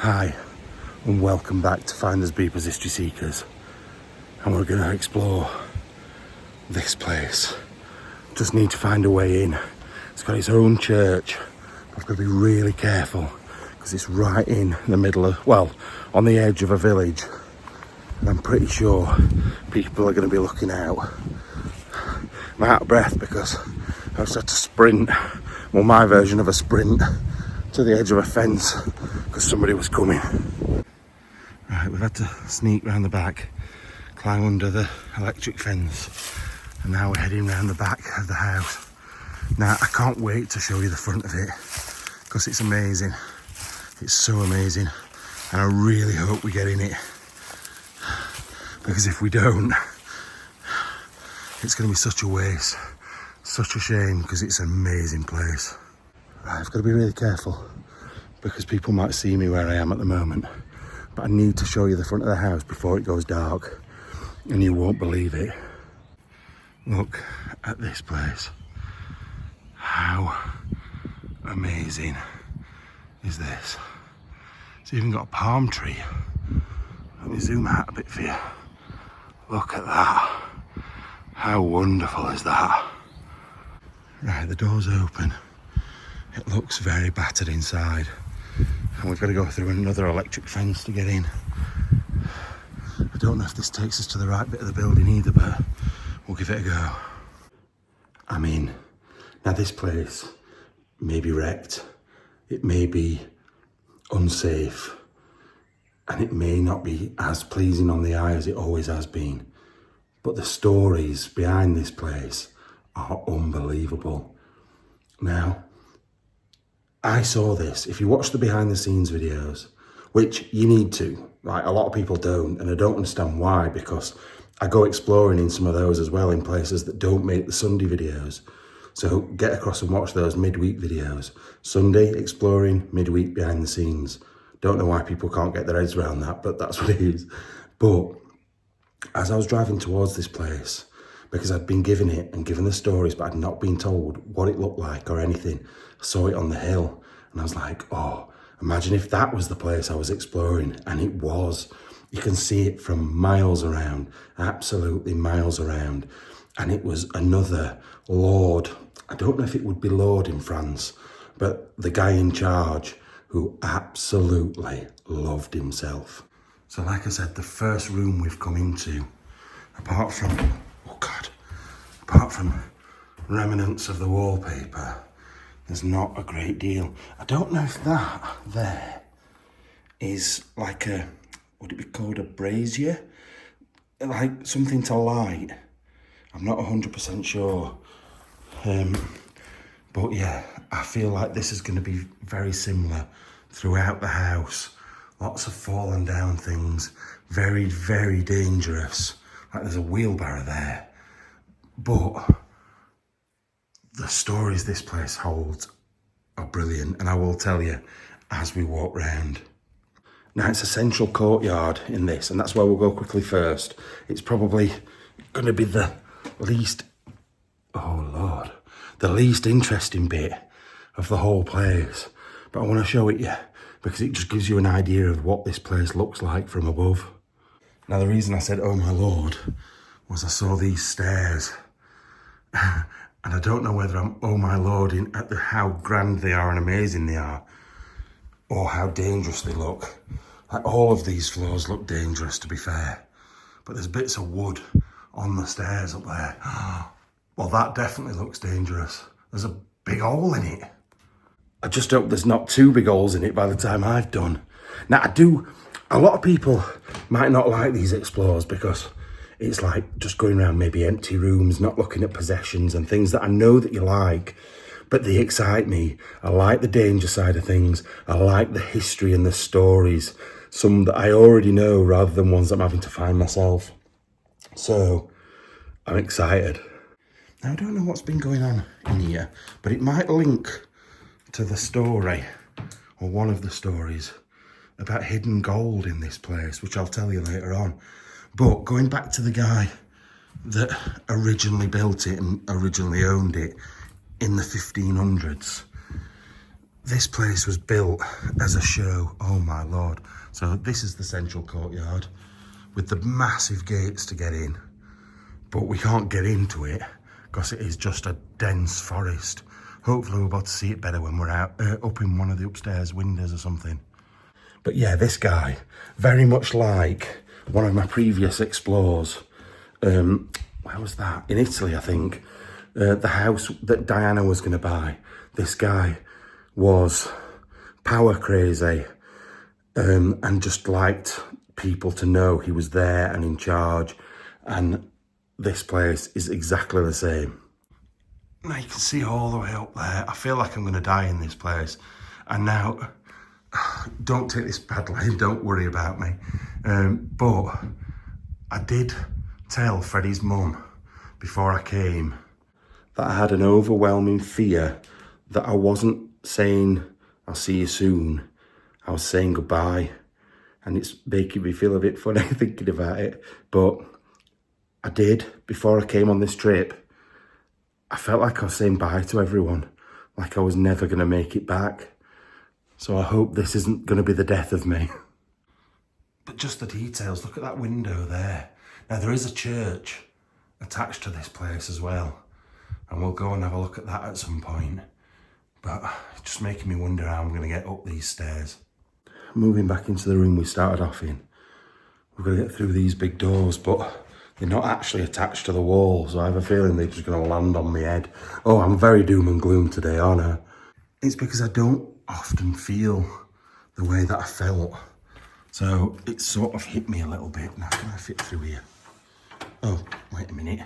Hi, and welcome back to Finders Beepers History Seekers. And we're going to explore this place. Just need to find a way in. It's got its own church. I've got to be really careful because it's right in the middle of, well, on the edge of a village. And I'm pretty sure people are going to be looking out. I'm out of breath because I just had to sprint, well, my version of a sprint, to the edge of a fence because somebody was coming. Right, we've had to sneak round the back, climb under the electric fence, and now we're heading round the back of the house. Now, I can't wait to show you the front of it because it's amazing. It's so amazing, and I really hope we get in it, because if we don't, it's going to be such a waste, such a shame, because it's an amazing place. Right, I've got to be really careful because people might see me where I am at the moment, but I need to show you the front of the house before it goes dark, and you won't believe it. Look at this place. How amazing is this? It's even got a palm tree. Let me zoom out a bit for you. Look at that. How wonderful is that? Right, the door's open. It looks very battered inside, and we've got to go through another electric fence to get in. I don't know if this takes us to the right bit of the building either, but we'll give it a go. I'm in. Now, this place may be wrecked, it may be unsafe, and it may not be as pleasing on the eye as it always has been, but the stories behind this place are unbelievable. Now, I saw this. If you watch the behind the scenes videos, which you need to, right? A lot of people don't, and I don't understand why, because I go exploring in some of those as well in places that don't make the Sunday videos. So get across and watch those midweek videos. Sunday exploring, midweek behind the scenes. Don't know why people can't get their heads around that, but that's what it is. But as I was driving towards this place, because I'd been given it and given the stories, but I'd not been told what it looked like or anything. I saw it on the hill and I was like, oh, imagine if that was the place I was exploring. And it was. You can see it from miles around, absolutely miles around. And it was another lord. I don't know if it would be lord in France, but the guy in charge who absolutely loved himself. So like I said, the first room we've come into, apart from remnants of the wallpaper, there's not a great deal. I don't know if that there is like a, would it be called a brazier? Like something to light. I'm not 100% sure. But yeah, I feel like this is going to be very similar throughout the house. Lots of fallen down things. Very, very dangerous. Like there's a wheelbarrow there. But the stories this place holds are brilliant, and I will tell you as we walk round. Now, it's a central courtyard in this, and that's where we'll go quickly first. It's probably going to be the least, oh Lord, the least interesting bit of the whole place. But I want to show it you because it just gives you an idea of what this place looks like from above. Now, the reason I said, oh my Lord, was I saw these stairs. And I don't know whether I'm, oh my Lord, at how grand they are and amazing they are, or how dangerous they look. Like all of these floors look dangerous, to be fair. But there's bits of wood on the stairs up there. Well, that definitely looks dangerous. There's a big hole in it. I just hope there's not two big holes in it by the time I've done. Now, a lot of people might not like these explores because it's like just going around maybe empty rooms, not looking at possessions and things that I know that you like, but they excite me. I like the danger side of things. I like the history and the stories, some that I already know rather than ones I'm having to find myself. So I'm excited. Now, I don't know what's been going on in here, but it might link to the story, or one of the stories, about hidden gold in this place, which I'll tell you later on. But going back to the guy that originally built it and originally owned it in the 1500s, this place was built as a show. Oh my Lord. So this is the central courtyard with the massive gates to get in, but we can't get into it because it is just a dense forest. Hopefully we're about to see it better when we're out up in one of the upstairs windows or something. But yeah, this guy, very much like one of my previous explores. Where was that? In Italy, I think. The house that Diana was going to buy. This guy was power crazy and just liked people to know he was there and in charge. And this place is exactly the same. Now you can see all the way up there. I feel like I'm going to die in this place. And now, don't take this badly, don't worry about me. But I did tell Freddie's mum before I came that I had an overwhelming fear that I wasn't saying I'll see you soon. I was saying goodbye, and it's making me feel a bit funny thinking about it. But I did, before I came on this trip, I felt like I was saying bye to everyone, like I was never going to make it back. So I hope this isn't going to be the death of me. But just the details, look at that window there. Now there is a church attached to this place as well, and we'll go and have a look at that at some point. But it's just making me wonder how I'm going to get up these stairs. Moving back into the room we started off in, we're going to get through these big doors, but they're not actually attached to the wall, so I have a feeling they're just going to land on my head. Oh, I'm very doom and gloom today, aren't I? It's because I don't often feel the way that I felt. So it sort of hit me a little bit. Now, can I fit through here? Oh, wait a minute.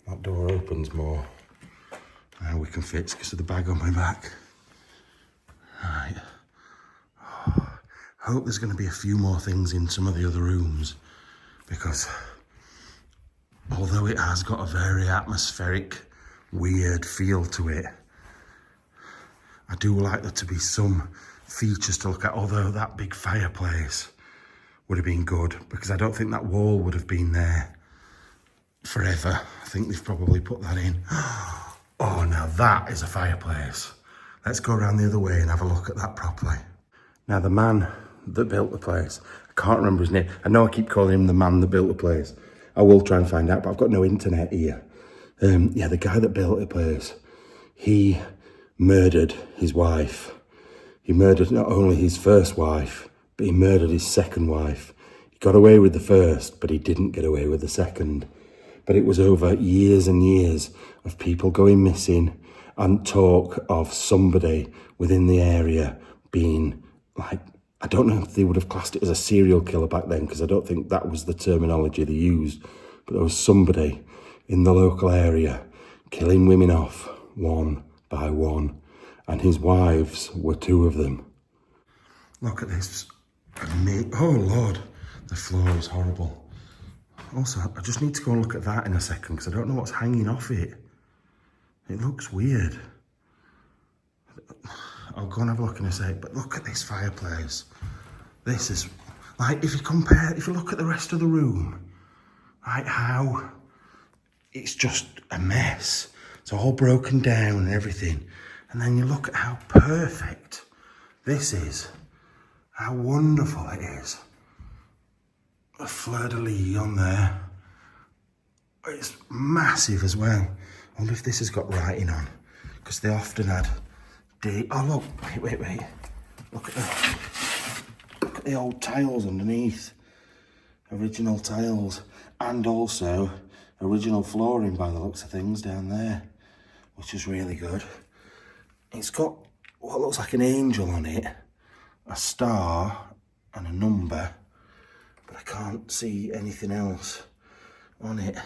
That door opens more. Now we can fit because of the bag on my back. Right. Oh, I hope there's going to be a few more things in some of the other rooms, because although it has got a very atmospheric, weird feel to it, I do like there to be some features to look at, although that big fireplace would have been good, because I don't think that wall would have been there forever. I think they've probably put that in. Oh, now that is a fireplace. Let's go around the other way and have a look at that properly. Now, the man that built the place, I can't remember his name. I know I keep calling him the man that built the place. I will try and find out, but I've got no internet here. Yeah, the guy that built the place, he murdered his wife. He murdered not only his first wife, but he murdered his second wife. He got away with the first, but he didn't get away with the second. But it was over years and years of people going missing and talk of somebody within the area being like, I don't know if they would have classed it as a serial killer back then, because I don't think that was the terminology they used, but there was somebody in the local area killing women off one by one, and his wives were two of them. Look at this. Oh Lord, the floor is horrible. Also, I just need to go and look at that in a second, because I don't know what's hanging off it. It looks weird. I'll go and have a look in a sec, but look at this fireplace. This is, like, if you look at the rest of the room, like how it's just a mess. It's all broken down and everything. And then you look at how perfect this is, how wonderful it is. A fleur-de-lis on there. It's massive as well. I wonder if this has got writing on, because they often had oh look, wait. Look at the old tiles underneath. Original tiles. And also original flooring by the looks of things down there, which is really good. It's got what looks like an angel on it, a star and a number, but I can't see anything else on it,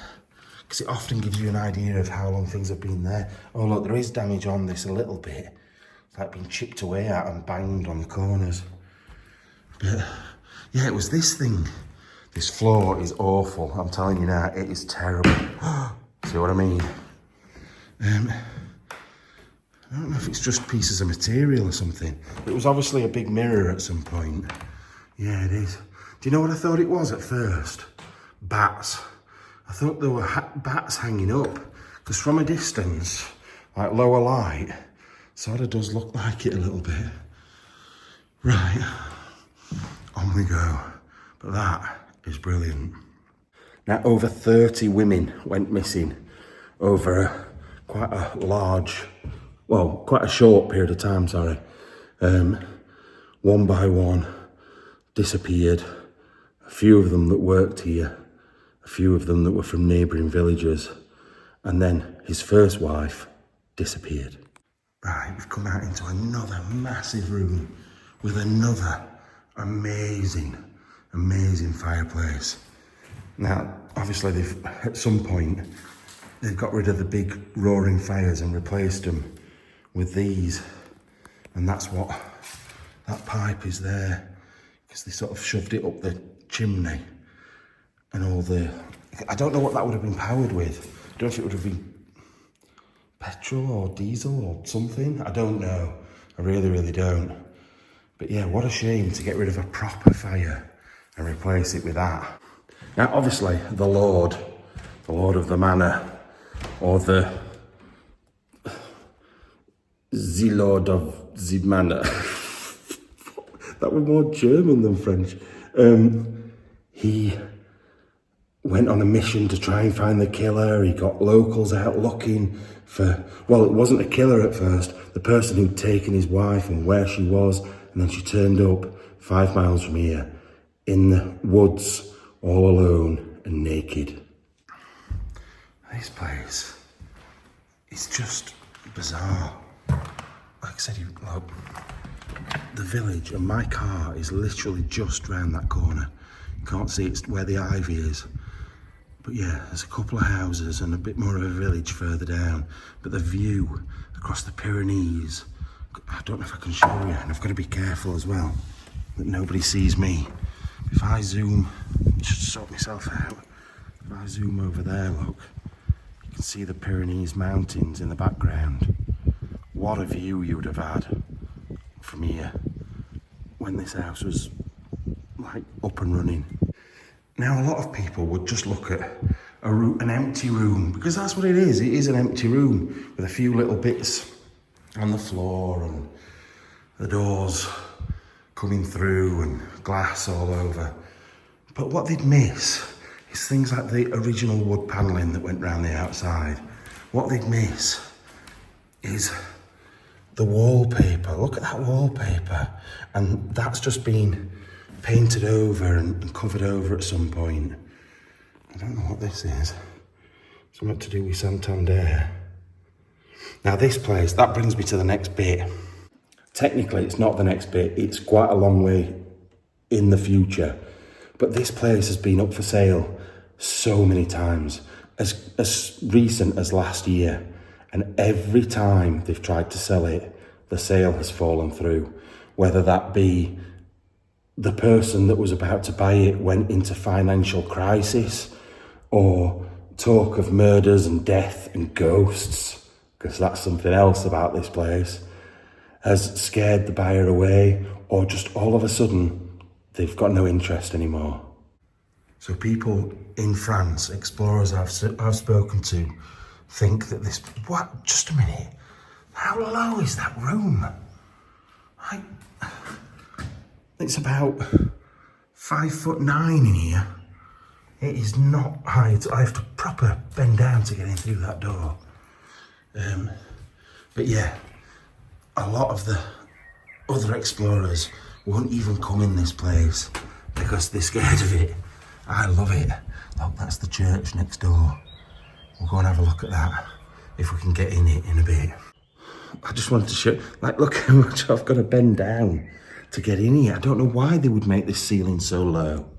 because it often gives you an idea of how long things have been there. Oh look, there is damage on this a little bit. It's like being chipped away at and banged on the corners. But yeah, it was this thing. This floor is awful. I'm telling you now, it is terrible. See what I mean? I don't know if it's just pieces of material or something. It was obviously a big mirror at some point. Yeah, it is. Do you know what I thought it was at first? Bats. I thought there were bats hanging up, because from a distance, like lower light, sort of does look like it a little bit. Right. long ago, but that is brilliant. Now, over 30 women went missing over quite a short period of time, sorry. One by one, disappeared. A few of them that worked here, a few of them that were from neighbouring villages, and then his first wife disappeared. Right, we've come out into another massive room with another amazing fireplace. Now, obviously at some point, they've got rid of the big roaring fires and replaced them with these. And that's what, that pipe is there, because they sort of shoved it up the chimney. And I don't know what that would have been powered with. I don't know if it would have been petrol or diesel or something. I don't know. I really don't. But yeah, what a shame to get rid of a proper fire and replace it with that. Now, obviously, the Lord of the manor, or the Lord of the manor, that was more German than French. He went on a mission to try and find the killer. He got locals out looking for, well, it wasn't a killer at first, the person who'd taken his wife and where she was, and then she turned up 5 miles from here in the woods, all alone and naked. This place is just bizarre. Like I said, look, the village and my car is literally just round that corner. You can't see it's where the ivy is. But yeah, there's a couple of houses and a bit more of a village further down. But the view across the Pyrenees, I don't know if I can show you, and I've got to be careful as well that nobody sees me. If I zoom, just sort myself out. If I zoom over there, look, you can see the Pyrenees mountains in the background. What a view you would have had from here when this house was like up and running. Now, a lot of people would just look at an empty room, because that's what it is. It is an empty room with a few little bits on the floor and the doors coming through and glass all over. But what they'd miss is things like the original wood panelling that went round the outside. What they'd miss is the wallpaper. Look at that wallpaper. And that's just been painted over and covered over at some point. I don't know what this is. Something to do with Santander. Now this place, that brings me to the next bit. Technically, it's not the next bit. It's quite a long way in the future. But this place has been up for sale so many times, as recent as last year. And every time they've tried to sell it, the sale has fallen through. Whether that be the person that was about to buy it went into financial crisis, or talk of murders and death and ghosts, because that's something else about this place, has scared the buyer away, or just all of a sudden they've got no interest anymore. So people in France, explorers I've spoken to, think that this, what, just a minute, how low is that room? It's about 5'9" in here. It is not high. I have to proper bend down to get in through that door. But yeah, a lot of the other explorers won't even come in this place because they're scared of it. I love it. Look, that's the church next door. We'll go and have a look at that if we can get in it in a bit. I just wanted to show, like, look how much I've got to bend down to get in here. I don't know why they would make this ceiling so low.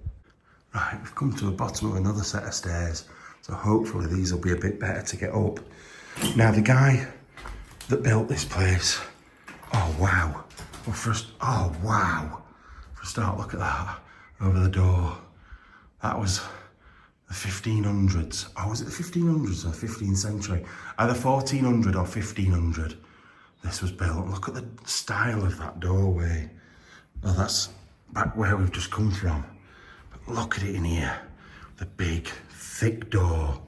Right, we've come to the bottom of another set of stairs, so hopefully these will be a bit better to get up. Now, the guy that built this place, oh wow. Well, for a start, look at that, over the door. That was the 1500s. Oh, was it the 1500s or 15th century? Either 1400 or 1500. This was built. Look at the style of that doorway. Well, that's back where we've just come from. But look at it in here. The big, thick door.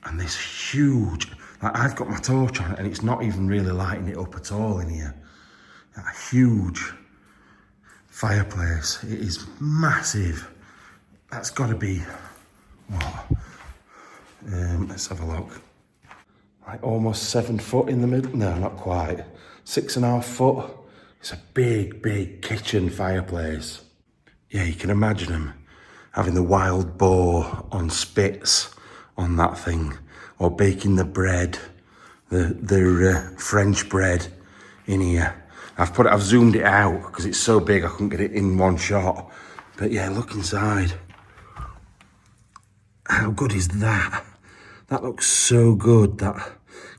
And this huge, like, I've got my torch on it and it's not even really lighting it up at all in here. That huge fireplace. It is massive. That's got to be, what? Let's have a look. Like almost 7 foot in the middle. No, not quite. 6.5 foot. It's a big, big kitchen fireplace. Yeah, you can imagine them having the wild boar on spits on that thing, or baking the bread, the French bread in here. I've zoomed it out because it's so big I couldn't get it in one shot. But yeah, look inside. How good is that? That looks so good. That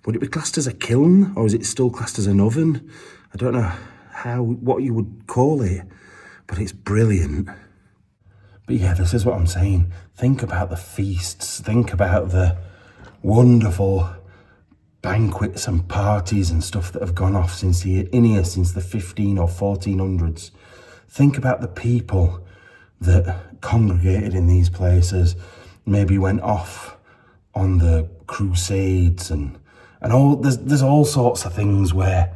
would it be classed as a kiln, or is it still classed as an oven? I don't know what you would call it, but it's brilliant. But yeah, this is what I'm saying. Think about the feasts. Think about the wonderful banquets and parties and stuff that have gone off since the 15 or 1400s. Think about the people that congregated in these places, maybe went off on the crusades and all. There's all sorts of things where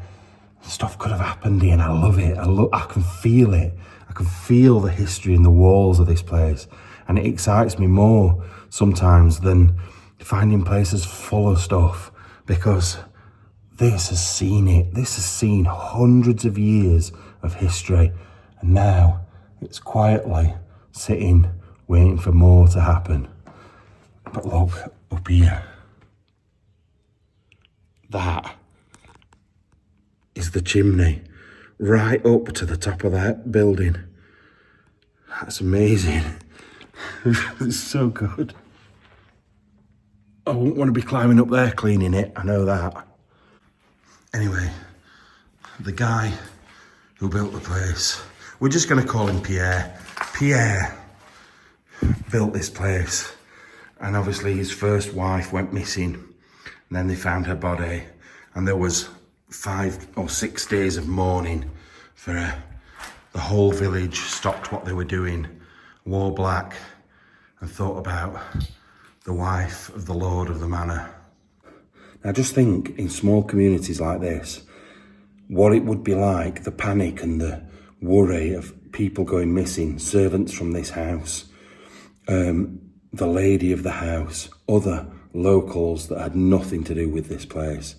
stuff could have happened here, and I love it. I can feel it. I can feel the history in the walls of this place, and it excites me more sometimes than finding places full of stuff, because this has seen it. This has seen hundreds of years of history, and now it's quietly sitting, waiting for more to happen. But look up here. That is the chimney right up to the top of that building. That's amazing. It's so good. I wouldn't want to be climbing up there cleaning it, I know that. Anyway, the guy who built the place, we're just going to call him Pierre. Pierre built this place, and obviously his first wife went missing, and then they found her body, and there was 5 or 6 days of mourning for her. The whole village stopped what they were doing, wore black, and thought about the wife of the lord of the manor. Now just think, in small communities like this, what it would be like, the panic and the worry of people going missing, servants from this house, the lady of the house, other locals that had nothing to do with this place.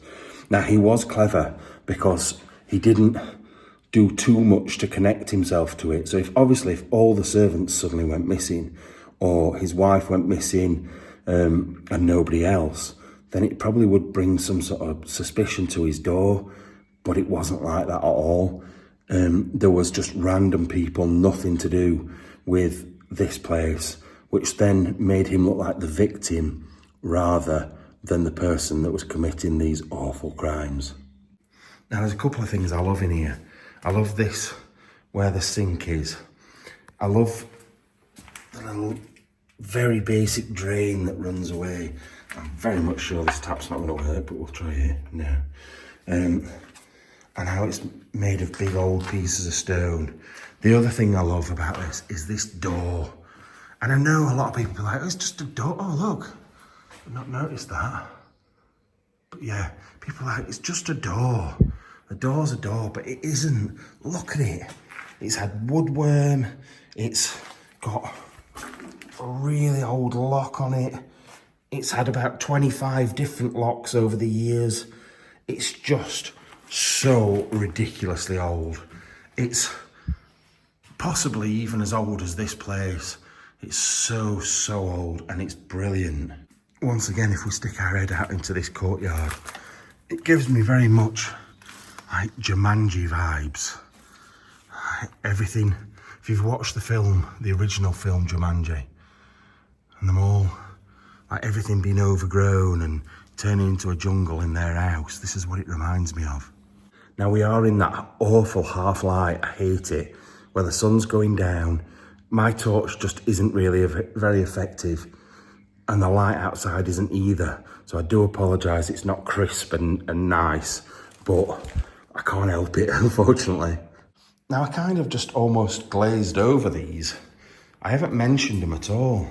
Now he was clever because he didn't do too much to connect himself to it. So if all the servants suddenly went missing, or his wife went missing, and nobody else, then it probably would bring some sort of suspicion to his door. But it wasn't like that at all. There was just random people, nothing to do with this place, which then made him look like the victim rather than the person that was committing these awful crimes. Now there's a couple of things I love in here. I love this, where the sink is. I love the little very basic drain that runs away. I'm very much sure this tap's not going to work, but we'll try it now. And how it's made of big old pieces of stone. The other thing I love about this is this door. And I know a lot of people are like, oh, it's just a door. Oh, look, I've not noticed that. But yeah, people are like, it's just a door. A door's a door, but it isn't. Look at it. It's had woodworm. It's got a really old lock on it. It's had about 25 different locks over the years. It's just so ridiculously old. It's possibly even as old as this place. It's so old, and it's brilliant. Once again, if we stick our head out into this courtyard, it gives me very much like Jumanji vibes. Everything, if you've watched the film, the original film Jumanji, and them all, like everything being overgrown and turning into a jungle in their house, this is what it reminds me of. Now we are in that awful half light, I hate it, where the sun's going down. My torch just isn't really very effective, and the light outside isn't either. So I do apologise, it's not crisp and nice, but I can't help it, unfortunately. Now I kind of just almost glazed over these. I haven't mentioned them at all,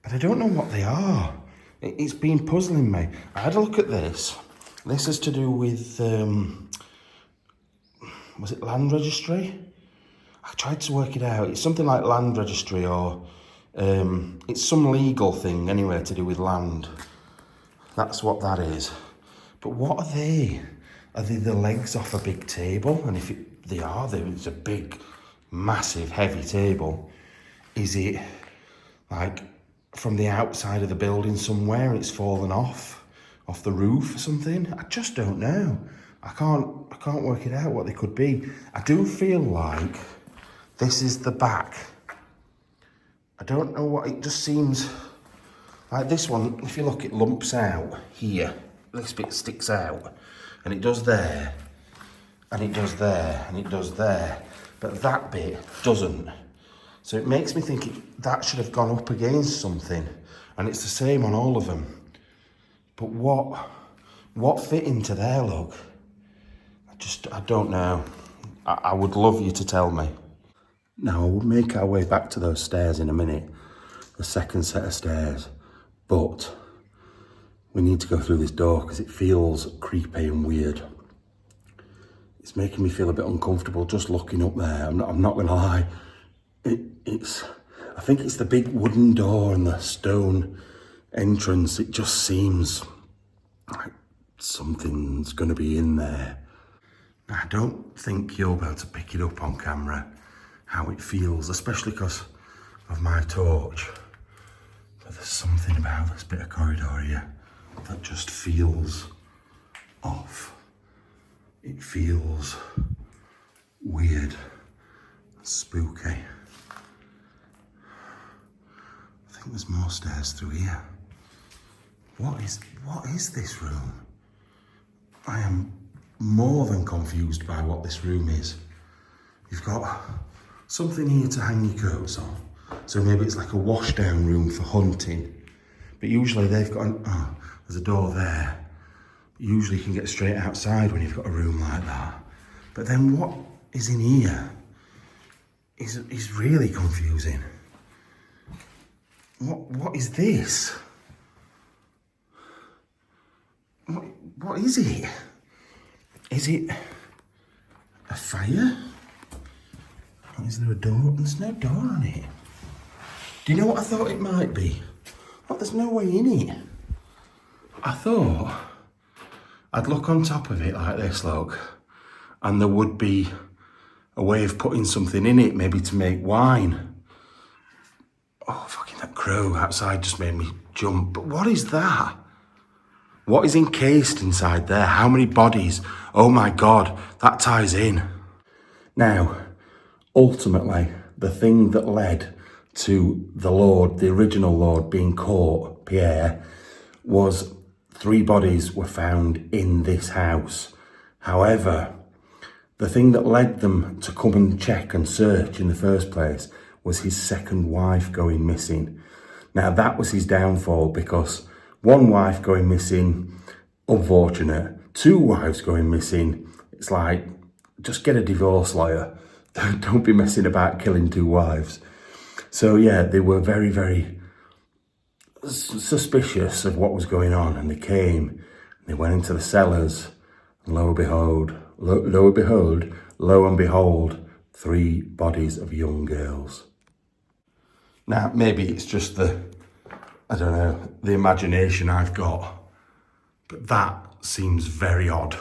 but I don't know what they are. It's been puzzling me. I had a look at this. This is to do with, was it land registry? I tried to work it out. It's something like land registry or it's some legal thing anyway to do with land. That's what that is. But what are they? Are they the legs off a big table? And if they are, it's a big, massive, heavy table. Is it like from the outside of the building somewhere and it's fallen off the roof or something? I just don't know. I can't work it out what they could be. I do feel like this is the back. I don't know what, it just seems like this one, if you look, it lumps out here. This bit sticks out, and it does there, and it does there, and it does there, but that bit doesn't. So it makes me think that should have gone up against something, and it's the same on all of them. But what fit into there, look? I don't know. I would love you to tell me. Now, we'll make our way back to those stairs in a minute, the second set of stairs, but we need to go through this door because it feels creepy and weird. It's making me feel a bit uncomfortable just looking up there. I'm not gonna lie. I think it's the big wooden door and the stone entrance. It just seems like something's gonna be in there. I don't think you'll be able to pick it up on camera, how it feels, especially because of my torch. But there's something about this bit of corridor here that just feels off. It feels weird, spooky. I think there's more stairs through here. What is this room? I am more than confused by what this room is. You've got something here to hang your coats on. So maybe it's like a wash down room for hunting. But usually they've got there's a door there. Usually you can get straight outside when you've got a room like that. But then what is in here is really confusing. What is this? What is it? Is it a fire? Or is there a door? There's no door on it. Do you know what I thought it might be? Oh, there's no way in it. I thought I'd look on top of it like this, look, and there would be a way of putting something in it, maybe to make wine. Oh, fucking that crow outside just made me jump. But what is that? What is encased inside there? How many bodies? Oh my God, that ties in. Now, ultimately, the thing that led to the Lord, the original Lord, being caught, Pierre, was 3 bodies were found in this house. However, the thing that led them to come and check and search in the first place was his second wife going missing. Now, that was his downfall, because 1 wife going missing, unfortunate. 2 wives going missing, it's like, just get a divorce lawyer. Don't be messing about killing 2 wives. So yeah, they were very, very suspicious of what was going on, and they came, they went into the cellars, and lo and behold, 3 bodies of young girls. Now, maybe it's just the imagination I've got, but that seems very odd.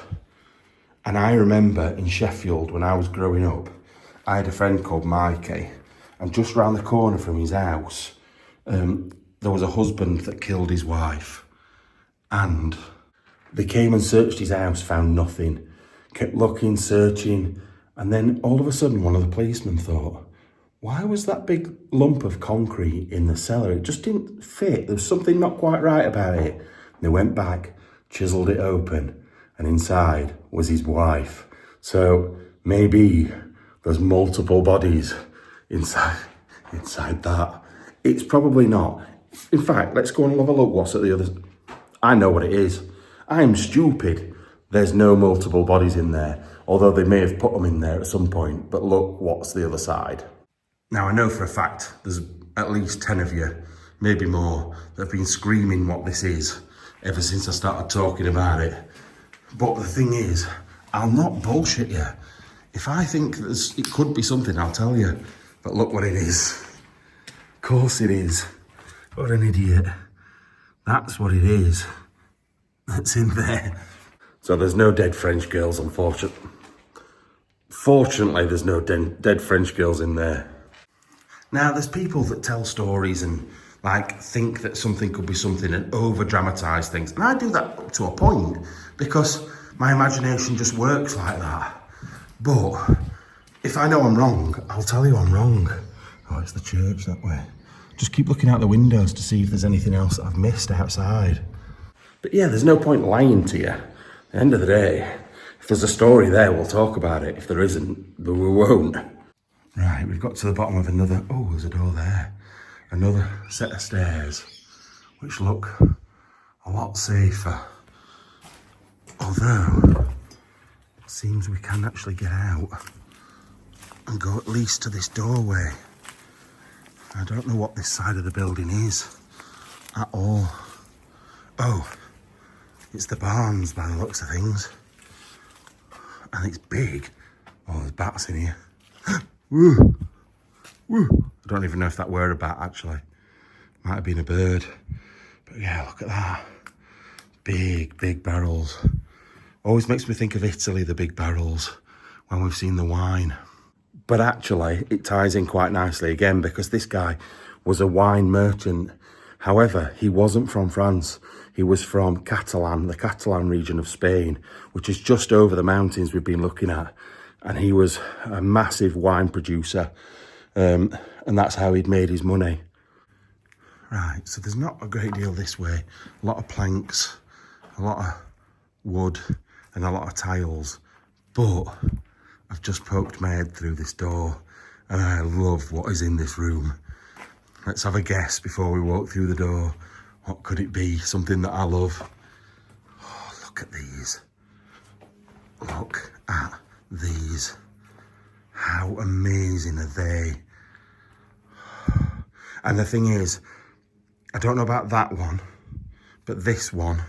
And I remember in Sheffield, when I was growing up, I had a friend called Mikey, and just round the corner from his house, there was a husband that killed his wife, and they came and searched his house, found nothing, kept looking, searching, and then all of a sudden one of the policemen thought, why was that big lump of concrete in the cellar? It just didn't fit. There was something not quite right about it. And they went back, chiselled it open, and inside was his wife. So maybe there's multiple bodies inside that. It's probably not. In fact, let's go and have a look what's at the other. I know what it is. I'm stupid. There's no multiple bodies in there, although they may have put them in there at some point. But look what's the other side. Now, I know for a fact there's at least 10 of you, maybe more, that have been screaming what this is ever since I started talking about it. But the thing is, I'll not bullshit you. If I think it could be something, I'll tell you. But look what it is. Of course it is. What an idiot. That's what it is. That's in there. So there's no dead French girls, unfortunately. Fortunately, there's no dead French girls in there. Now, there's people that tell stories and like think that something could be something and over dramatise things. And I do that up to a point because my imagination just works like that. But if I know I'm wrong, I'll tell you I'm wrong. Oh, it's the church that way. Just keep looking out the windows to see if there's anything else that I've missed outside. But yeah, there's no point lying to you. At the end of the day, if there's a story there, we'll talk about it. If there isn't, we won't. Right, we've got to the bottom of another... Oh, there's a door there. Another set of stairs, which look a lot safer. Although, it seems we can actually get out and go at least to this doorway. I don't know what this side of the building is at all. Oh, it's the barns by the looks of things. And it's big. Oh, there's bats in here. Woo! Woo! I don't even know if that were a bat, actually. Might have been a bird. But yeah, look at that. Big, big barrels. Always makes me think of Italy, the big barrels, when we've seen the wine. But actually, it ties in quite nicely again, because this guy was a wine merchant. However, he wasn't from France. He was from Catalan, the Catalan region of Spain, which is just over the mountains we've been looking at. And he was a massive wine producer. And that's how he'd made his money. Right, so there's not a great deal this way. A lot of planks, a lot of wood, and a lot of tiles. But I've just poked my head through this door, and I love what is in this room. Let's have a guess before we walk through the door. What could it be? Something that I love. Oh, look at these. Look at these. How amazing are they? And the thing is, I don't know about that one, but this one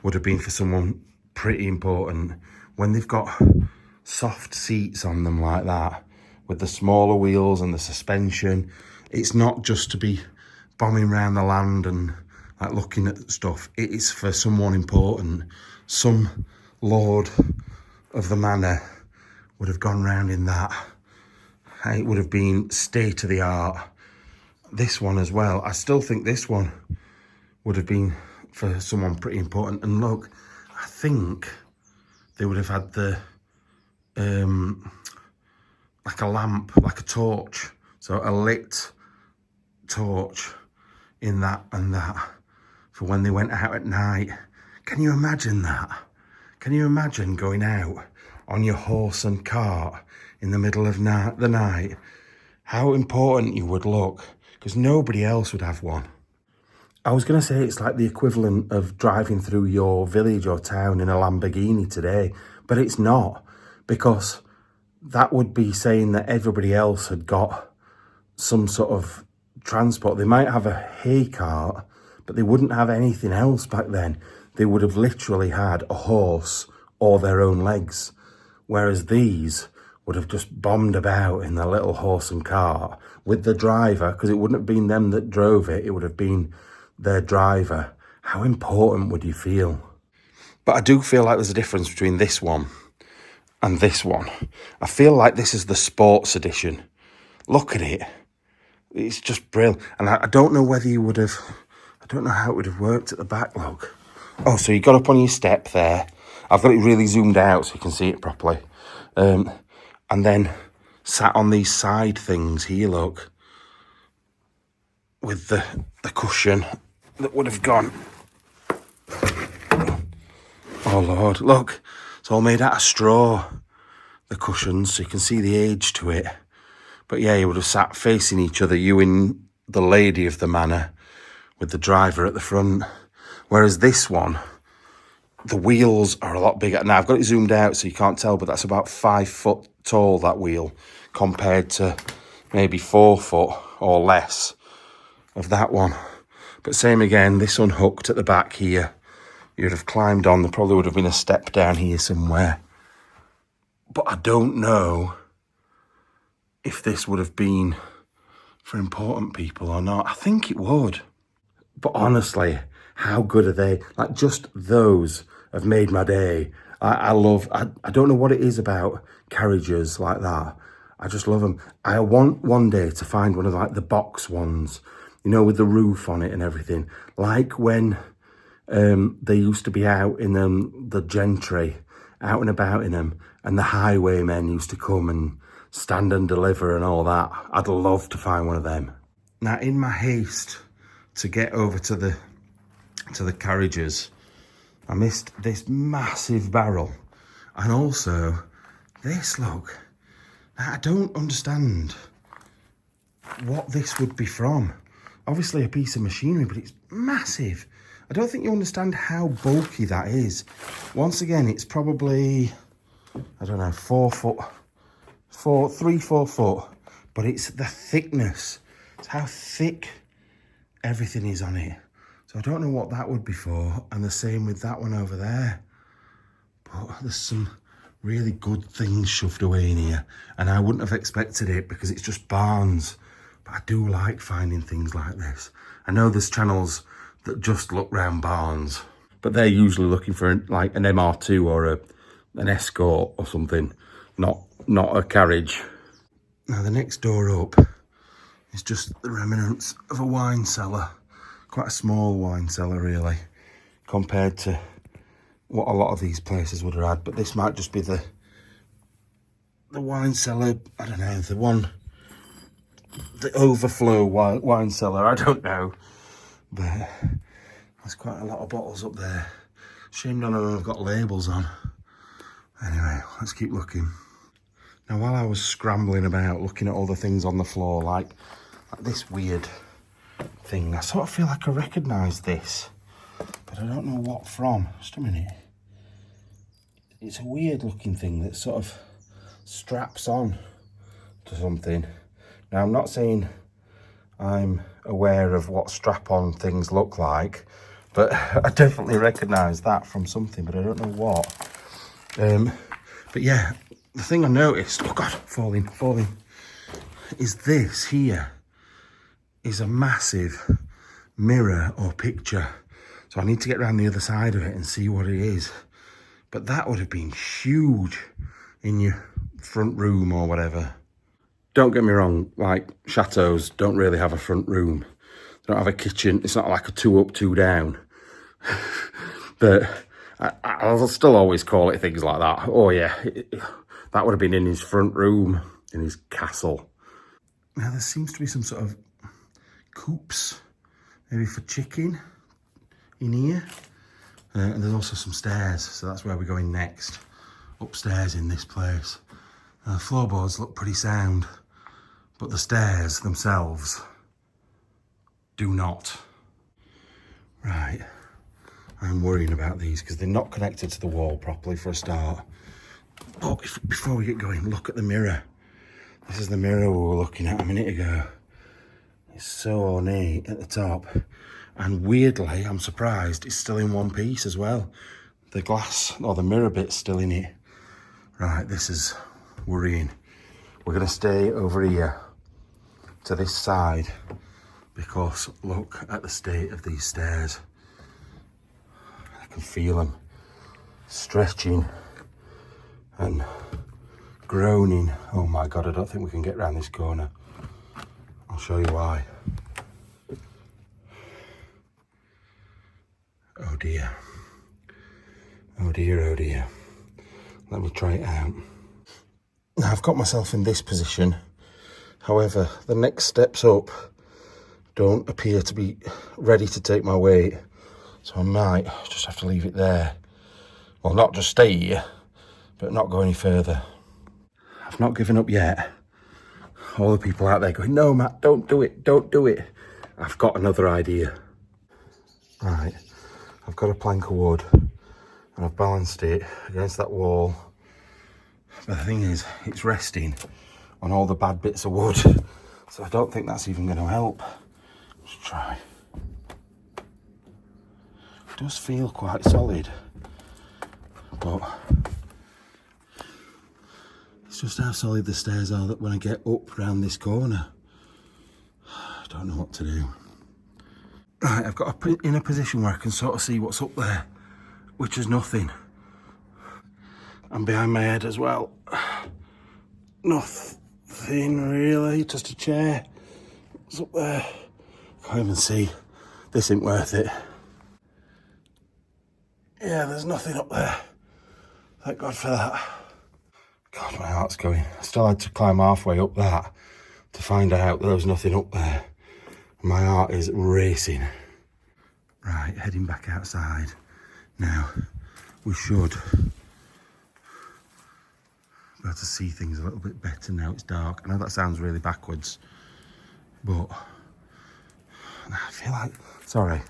would have been for someone pretty important. When they've got soft seats on them like that, with the smaller wheels and the suspension, it's not just to be bombing around the land and like looking at stuff. It is for someone important. Some lord of the manor would have gone round in that. It would have been state of the art. This one as well. I still think this one would have been for someone pretty important. And look, I think they would have had the like a lamp, like a torch. So a lit torch in that and that for when they went out at night. Can you imagine that? Can you imagine going out on your horse and cart in the middle of the night? How important you would look, because nobody else would have one. I was going to say it's like the equivalent of driving through your village or town in a Lamborghini today, but it's not, because that would be saying that everybody else had got some sort of transport. They might have a hay cart, but they wouldn't have anything else back then. They would have literally had a horse or their own legs, whereas these would have just bombed about in their little horse and cart with the driver, because it wouldn't have been them that drove it, it would have been their driver. How important would you feel? But I do feel like there's a difference between this one and this one. I feel like this is the sports edition. Look at it. It's just brilliant. And I don't know whether you would have... I don't know how it would have worked at the back, look. Oh, so you got up on your step there. I've got it really zoomed out so you can see it properly. And then sat on these side things here, look. With the cushion that would have gone. Oh, Lord. Look, it's all made out of straw, the cushions, so you can see the age to it. But yeah, you would have sat facing each other, you and the lady of the manor, with the driver at the front. Whereas this one, the wheels are a lot bigger. Now, I've got it zoomed out so you can't tell, but that's about 5 foot tall, that wheel, compared to maybe 4 foot or less of that one. But same again, this unhooked at the back here. You'd have climbed on. There probably would have been a step down here somewhere. But I don't know if this would have been for important people or not. I think it would. But honestly, how good are they? Like, just those have made my day. I don't know what it is about carriages like that. I just love them. I want one day to find one of like the box ones, you know, with the roof on it and everything. Like when they used to be out in the gentry, out and about in them, and the highwaymen used to come and stand and deliver and all that. I'd love to find one of them. Now, in my haste to get over to the carriages, I missed this massive barrel, and also this, look. Now, I don't understand what this would be from. Obviously a piece of machinery, but it's massive. I don't think you understand how bulky that is. Once again, it's probably, I don't know, 4 foot, 3, 4 foot, but it's the thickness. It's how thick everything is on it. So I don't know what that would be for, and the same with that one over there. But there's some really good things shoved away in here, and I wouldn't have expected it because it's just barns. But I do like finding things like this. I know there's channels that just look round barns, but they're usually looking for like an MR2 or an Escort or something, not a carriage. Now the next door up is just the remnants of a wine cellar. Quite a small wine cellar really, compared to what a lot of these places would have had. But this might just be the wine cellar, I don't know, the overflow wine cellar, I don't know. But there's quite a lot of bottles up there. Shame none of them have got labels on. Anyway, let's keep looking. Now, while I was scrambling about, looking at all the things on the floor, like this weird thing, I sort of feel like I recognise this, but I don't know what from. Just a minute. It's a weird looking thing that sort of straps on to something. Now, I'm not saying I'm aware of what strap-on things look like, but I definitely recognise that from something, but I don't know what. But yeah, the thing I noticed, oh God, falling, is this here is a massive mirror or picture. So I need to get around the other side of it and see what it is. But that would have been huge in your front room or whatever. Don't get me wrong, like chateaus don't really have a front room. They don't have a kitchen. It's not like a 2 up, 2 down. But I'll still always call it things like that. Oh yeah, that would have been in his front room, in his castle. Now there seems to be some sort of coops, maybe for chicken in here. And there's also some stairs, so that's where we're going next. Upstairs in this place. The floorboards look pretty sound, but the stairs themselves do not. Right, I'm worrying about these because they're not connected to the wall properly for a start. Oh, before we get going, look at the mirror. This is the mirror we were looking at a minute ago. It's so ornate at the top. And weirdly, I'm surprised, it's still in one piece as well. The glass, or the mirror bit's still in it. Right, this is worrying. We're going to stay over here to this side because look at the state of these stairs. I can feel them stretching and groaning. Oh my God, I don't think we can get around this corner. I'll show you why. Oh dear. Oh dear, oh dear. Let me try it out. Now I've got myself in this position. However, the next steps up don't appear to be ready to take my weight. So I might just have to leave it there. Well, not just stay here, but not go any further. I've not given up yet. All the people out there going, no, Matt, don't do it, don't do it. I've got another idea. Right, I've got a plank of wood and I've balanced it against that wall. But the thing is, it's resting on all the bad bits of wood. So I don't think that's even going to help. Let's try. It does feel quite solid, but It's just how solid the stairs are that when I get up round this corner, I don't know what to do. Right, I've got in a position where I can sort of see what's up there, which is nothing. And behind my head as well. Nothing really, just a chair. What's up there? Can't even see. This ain't worth it. Yeah, there's nothing up there. Thank God for that. God, my heart's going. I still had to climb halfway up that to find out that there was nothing up there. My heart is racing. Right, heading back outside. Now, we should be able to see things a little bit better now it's dark. I know that sounds really backwards, but I feel like, sorry,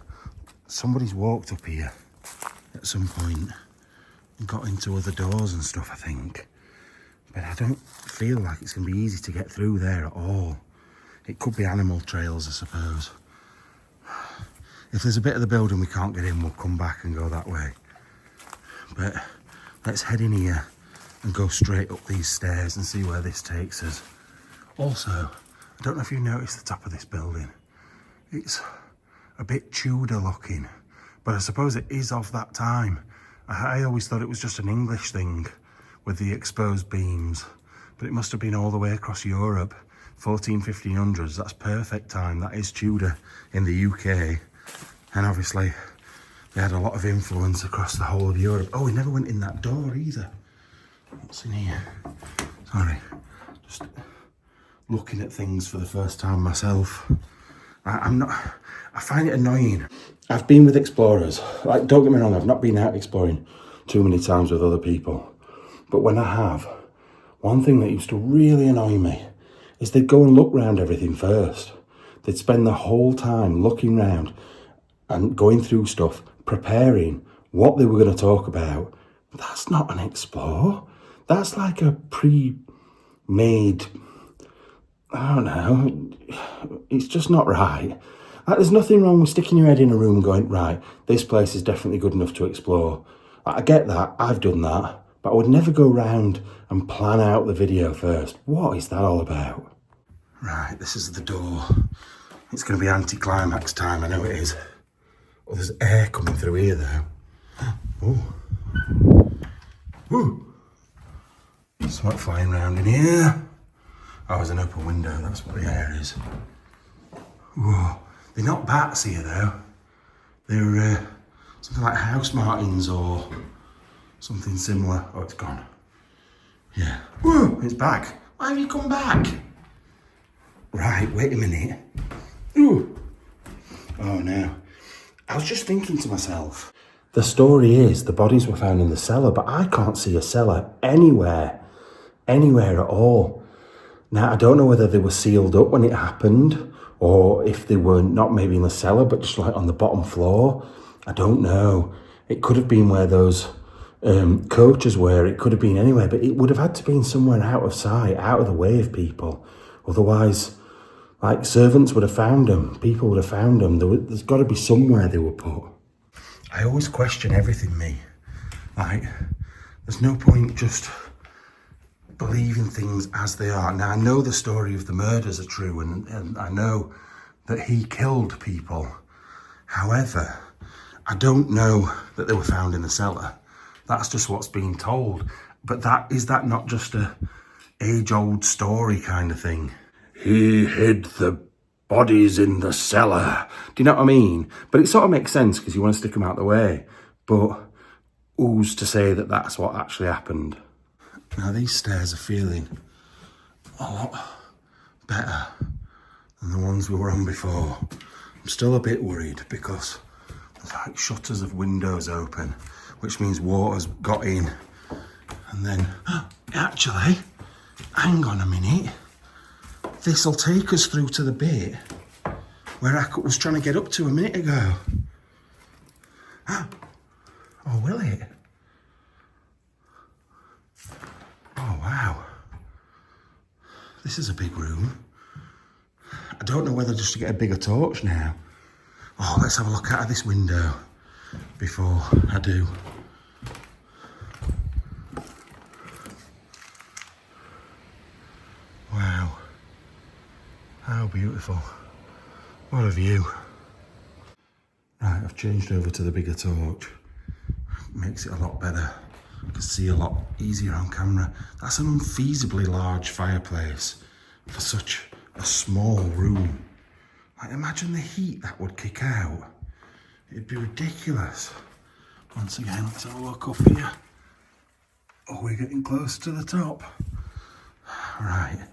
somebody's walked up here at some point and got into other doors and stuff, I think. But I don't feel like it's going to be easy to get through there at all. It could be animal trails, I suppose. If there's a bit of the building we can't get in, we'll come back and go that way. But let's head in here and go straight up these stairs and see where this takes us. Also, I don't know if you noticed the top of this building. It's a bit Tudor looking, but I suppose it is of that time. I always thought it was just an English thing with the exposed beams, but it must have been all the way across Europe. 1500s, that's perfect time. That is Tudor in the UK. And obviously, they had a lot of influence across the whole of Europe. Oh, we never went in that door either. What's in here? Sorry, just looking at things for the first time myself. I find it annoying. I've been with explorers. Like, don't get me wrong, I've not been out exploring too many times with other people. But when I have, one thing that used to really annoy me is they'd go and look round everything first. They'd spend the whole time looking round and going through stuff, preparing what they were going to talk about. That's not an explore. That's like a pre-made, I don't know, it's just not right. Like, there's nothing wrong with sticking your head in a room and going, right, this place is definitely good enough to explore. I get that, I've done that, but I would never go round and plan out the video first. What is that all about? Right, this is the door. It's going to be anti-climax time, I know it is. Oh, there's air coming through here though. Oh. Ooh. Something flying around in here. Oh, there's an open window, that's what the air is. Whoa. They're not bats here though. They're something like house martins or something similar. Oh, it's gone. Yeah. Whoa, it's back. Why have you come back? Right, wait a minute. Ooh. Oh no. I was just thinking to myself, the story is the bodies were found in the cellar, but I can't see a cellar anywhere at all. Now, I don't know whether they were sealed up when it happened, or if they were not maybe in the cellar, but just like on the bottom floor. I don't know. It could have been where those coaches were. It could have been anywhere, but it would have had to been somewhere out of sight, out of the way of people. Otherwise, like, servants would have found them, people would have found them. There's got to be somewhere they were put. I always question everything, me. Like, there's no point just believing things as they are. Now, I know the story of the murders are true, and I know that he killed people. However, I don't know that they were found in the cellar. That's just what's being told. But is that not just a age-old story kind of thing? He hid the bodies in the cellar. Do you know what I mean? But it sort of makes sense because you want to stick them out the way. But who's to say that that's what actually happened? Now, these stairs are feeling a lot better than the ones we were on before. I'm still a bit worried because there's like shutters of windows open, which means water's got in. And then, actually, hang on a minute. This'll take us through to the bit where I was trying to get up to a minute ago. Oh, will it? Oh, wow. This is a big room. I don't know whether just to get a bigger torch now. Oh, let's have a look out of this window before I do. How beautiful. What a view. Right, I've changed over to the bigger torch. Makes it a lot better. I can see a lot easier on camera. That's an unfeasibly large fireplace for such a small room. Like, imagine the heat that would kick out. It'd be ridiculous. Once again, let's have a look up here. Oh, we're getting close to the top. Right,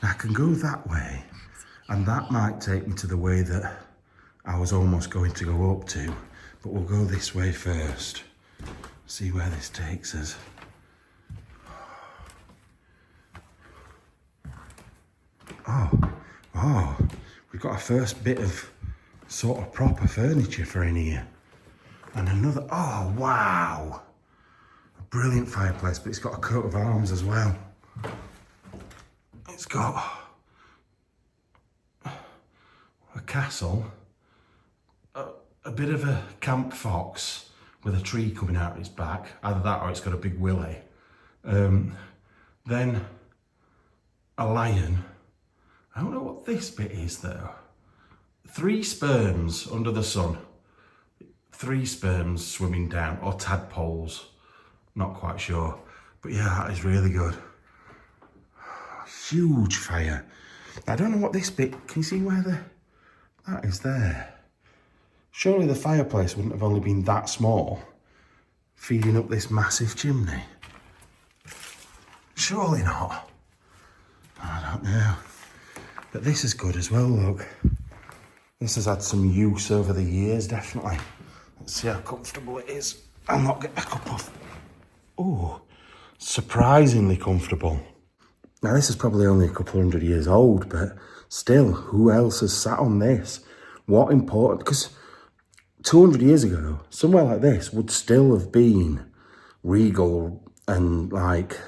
now I can go that way, and that might take me to the way that I was almost going to go up to, but we'll go this way first. See where this takes us. Oh, we've got our first bit of sort of proper furniture for in here. And another, oh wow. A brilliant fireplace, but it's got a coat of arms as well. It's got a castle, a bit of a camp fox with a tree coming out of its back. Either that or it's got a big willy. Then a lion. I don't know what this bit is though. 3 sperms under the sun. 3 sperms swimming down, or tadpoles. Not quite sure. But yeah, that is really good. Huge fire. I don't know what this bit, can you see where that is there? Surely the fireplace wouldn't have only been that small, feeding up this massive chimney. Surely not. I don't know. But this is good as well, look. This has had some use over the years, definitely. Let's see how comfortable it is. I'll not get back up off. Oh, surprisingly comfortable. Now this is probably only a couple 100 years old, but still, who else has sat on this? What important, because 200 years ago, somewhere like this would still have been regal, and like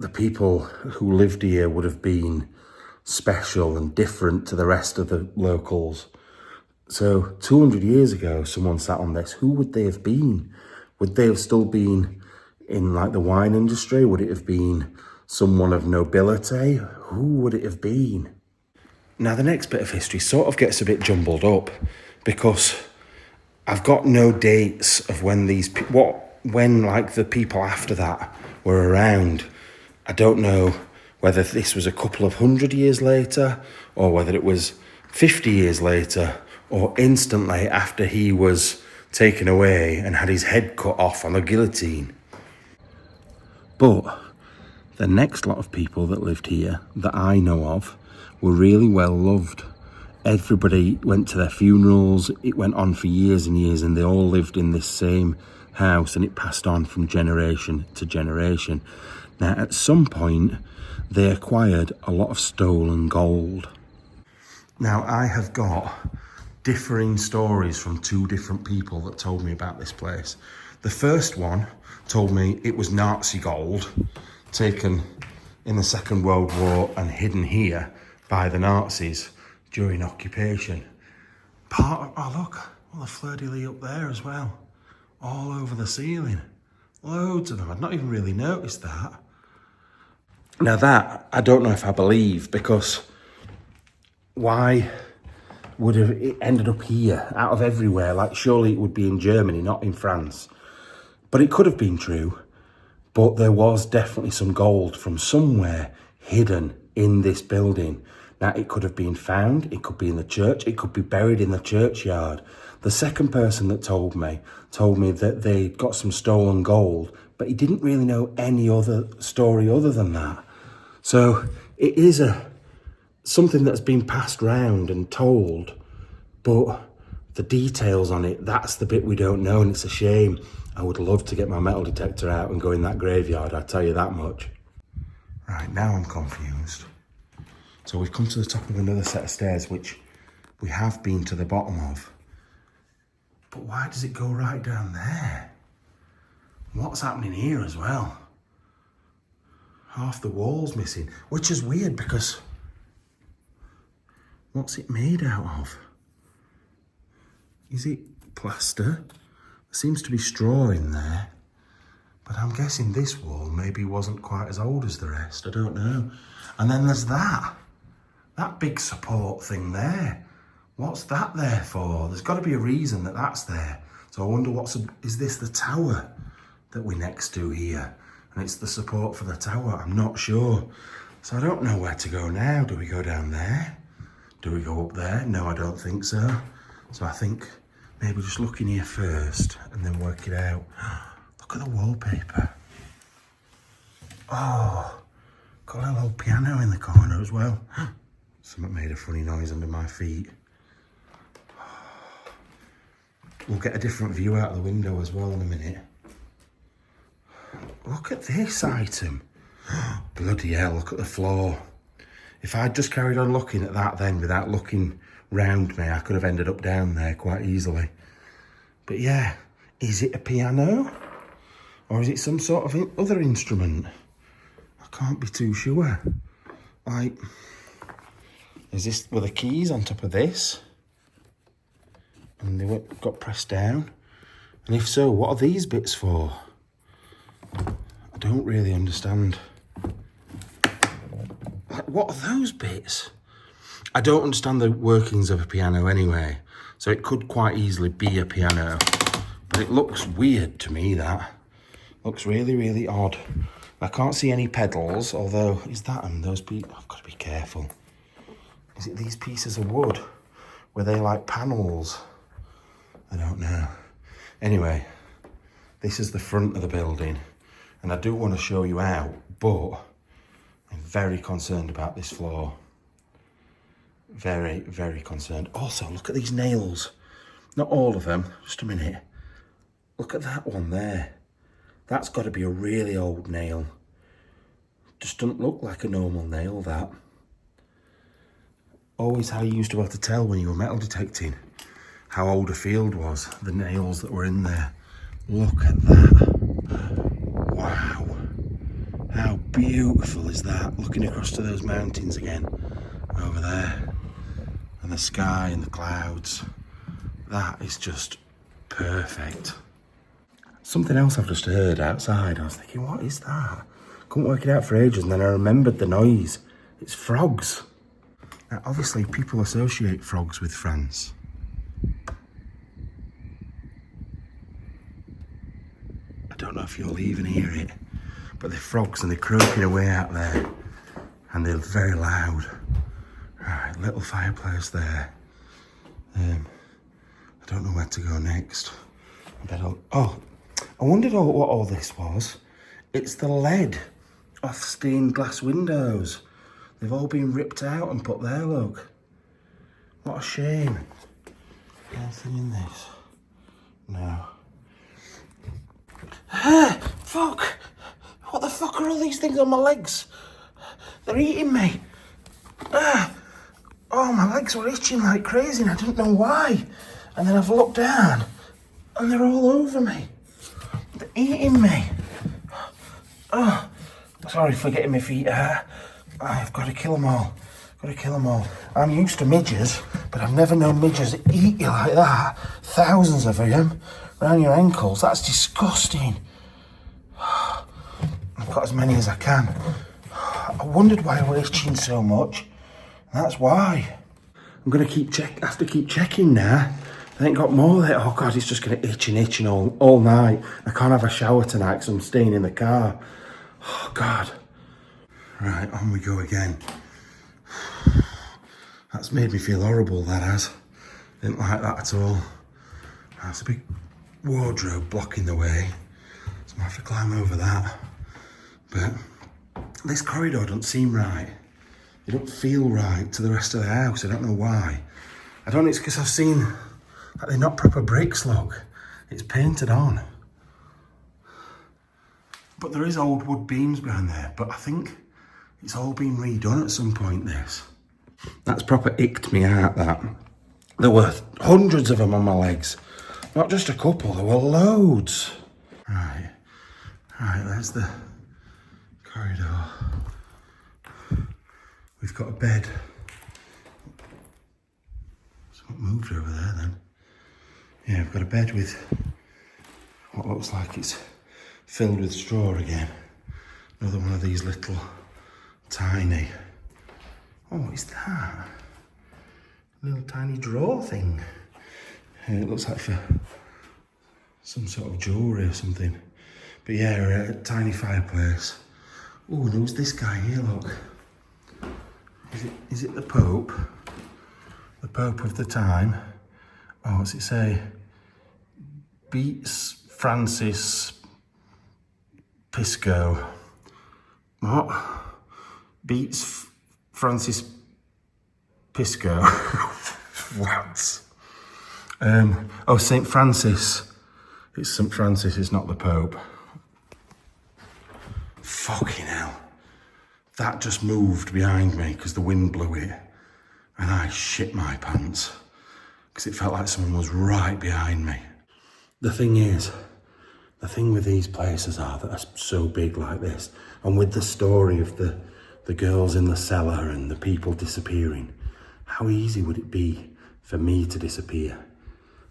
the people who lived here would have been special and different to the rest of the locals. So 200 years ago, someone sat on this. Who would they have been? Would they have still been in like the wine industry? Would it have been someone of nobility? Who would it have been? Now the next bit of history sort of gets a bit jumbled up because I've got no dates of when when like the people after that were around. I don't know whether this was a couple of 100 years later, or whether it was 50 years later, or instantly after he was taken away and had his head cut off on a guillotine. But the next lot of people that lived here that I know of were really well loved. Everybody went to their funerals. It went on for years and years, and they all lived in this same house, and it passed on from generation to generation. Now, at some point, they acquired a lot of stolen gold. Now, I have got differing stories from 2 different people that told me about this place. The first one told me it was Nazi gold taken in the Second World War and hidden here by the Nazis during occupation. Oh look, all the fleur-de-lis up there as well. All over the ceiling. Loads of them. I'd not even really noticed that. Now that, I don't know if I believe, because why would it ended up here, out of everywhere? Like, surely it would be in Germany, not in France. But it could have been true. But there was definitely some gold from somewhere hidden in this building. Now, it could have been found, it could be in the church, it could be buried in the churchyard. The second person that told me that they got some stolen gold, but he didn't really know any other story other than that. So it is something that's been passed round and told, but the details on it, that's the bit we don't know, and it's a shame. I would love to get my metal detector out and go in that graveyard, I'll tell you that much. Right, now I'm confused. So we've come to the top of another set of stairs, which we have been to the bottom of. But why does it go right down there? What's happening here as well? Half the wall's missing, which is weird because what's it made out of? Is it plaster? There seems to be straw in there, but I'm guessing this wall maybe wasn't quite as old as the rest. I don't know. And then there's that. That big support thing there. What's that there for? There's got to be a reason that that's there. So I wonder is this the tower that we're next to here? And it's the support for the tower. I'm not sure. So I don't know where to go now. Do we go down there? Do we go up there? No, I don't think so. So I think maybe just look in here first and then work it out. Look at the wallpaper. Oh, got a little piano in the corner as well. Something made a funny noise under my feet. We'll get a different view out of the window as well in a minute. Look at this item. Bloody hell, look at the floor. If I'd just carried on looking at that then without looking round me, I could have ended up down there quite easily. But yeah, is it a piano? Or is it some sort of other instrument? I can't be too sure. Like, were the keys on top of this? And they got pressed down? And if so, what are these bits for? I don't really understand. What are those bits? I don't understand the workings of a piano anyway, so it could quite easily be a piano, but it looks weird to me. That looks really, really odd. I can't see any pedals, although, is that them? Those pieces? I've got to be careful. Is it these pieces of wood? Were they like panels? I don't know. Anyway, this is the front of the building, and I do want to show you out, but I'm very concerned about this floor. Very, very concerned. Also, look at these nails. Not all of them, just a minute. Look at that one there. That's got to be a really old nail. Just doesn't look like a normal nail, that. Always how you used to have to tell when you were metal detecting how old a field was, the nails that were in there. Look at that. Wow. How beautiful is that? Looking across to those mountains again, over there. And the sky and the clouds. That is just perfect. Something else I've just heard outside. I was thinking, what is that? Couldn't work it out for ages, and then I remembered the noise. It's frogs. Now, obviously, people associate frogs with France. I don't know if you'll even hear it, but they're frogs and they're croaking away out there, and they're very loud. Right, little fireplace there. I don't know where to go next. I wondered what all this was. It's the lead off stained glass windows. They've all been ripped out and put there, look. What a shame. Anything in this? No. Ah, fuck! What the fuck are all these things on my legs? They're eating me. Ah! Oh, my legs were itching like crazy and I didn't know why. And then I've looked down and they're all over me. They're eating me. Oh, sorry for getting my feet hurt. I've got to kill them all. Got to kill them all. I'm used to midges, but I've never known midges eat you like that. Thousands of them around your ankles. That's disgusting. I've got as many as I can. I wondered why I was itching so much. That's why. I'm going to have to keep checking now. I ain't got more there. Oh God, it's just going to itching all night. I can't have a shower tonight because I'm staying in the car. Oh God. Right, on we go again. That's made me feel horrible, that has. Didn't like that at all. That's a big wardrobe blocking the way. So I'm going to have to climb over that. But this corridor doesn't seem right. It don't feel right to the rest of the house. I don't know why. I don't know, it's because I've seen that they're not proper bricks, look. It's painted on. But there is old wood beams behind there, but I think it's all been redone at some point, this. That's proper icked me out, that. There were hundreds of them on my legs. Not just a couple, there were loads. Right, there's the corridor. We've got a bed. Something moved over there then. Yeah, we've got a bed with what looks like it's filled with straw again. Another one of these little tiny Oh, what is that? A little tiny drawer thing. It looks like for some sort of jewellery or something. But yeah, a tiny fireplace. Oh, and who's this guy here, look? Is it the Pope? The Pope of the time? Oh, what's it say? Beats Francis Pisco. What? Beats Francis Pisco. What? Oh, St. Francis. It's St. Francis, it's not the Pope. Fucking hell. That just moved behind me because the wind blew it. And I shit my pants. Because it felt like someone was right behind me. The thing is, the thing with these places are that are so big like this, and with the story of the girls in the cellar and the people disappearing, how easy would it be for me to disappear?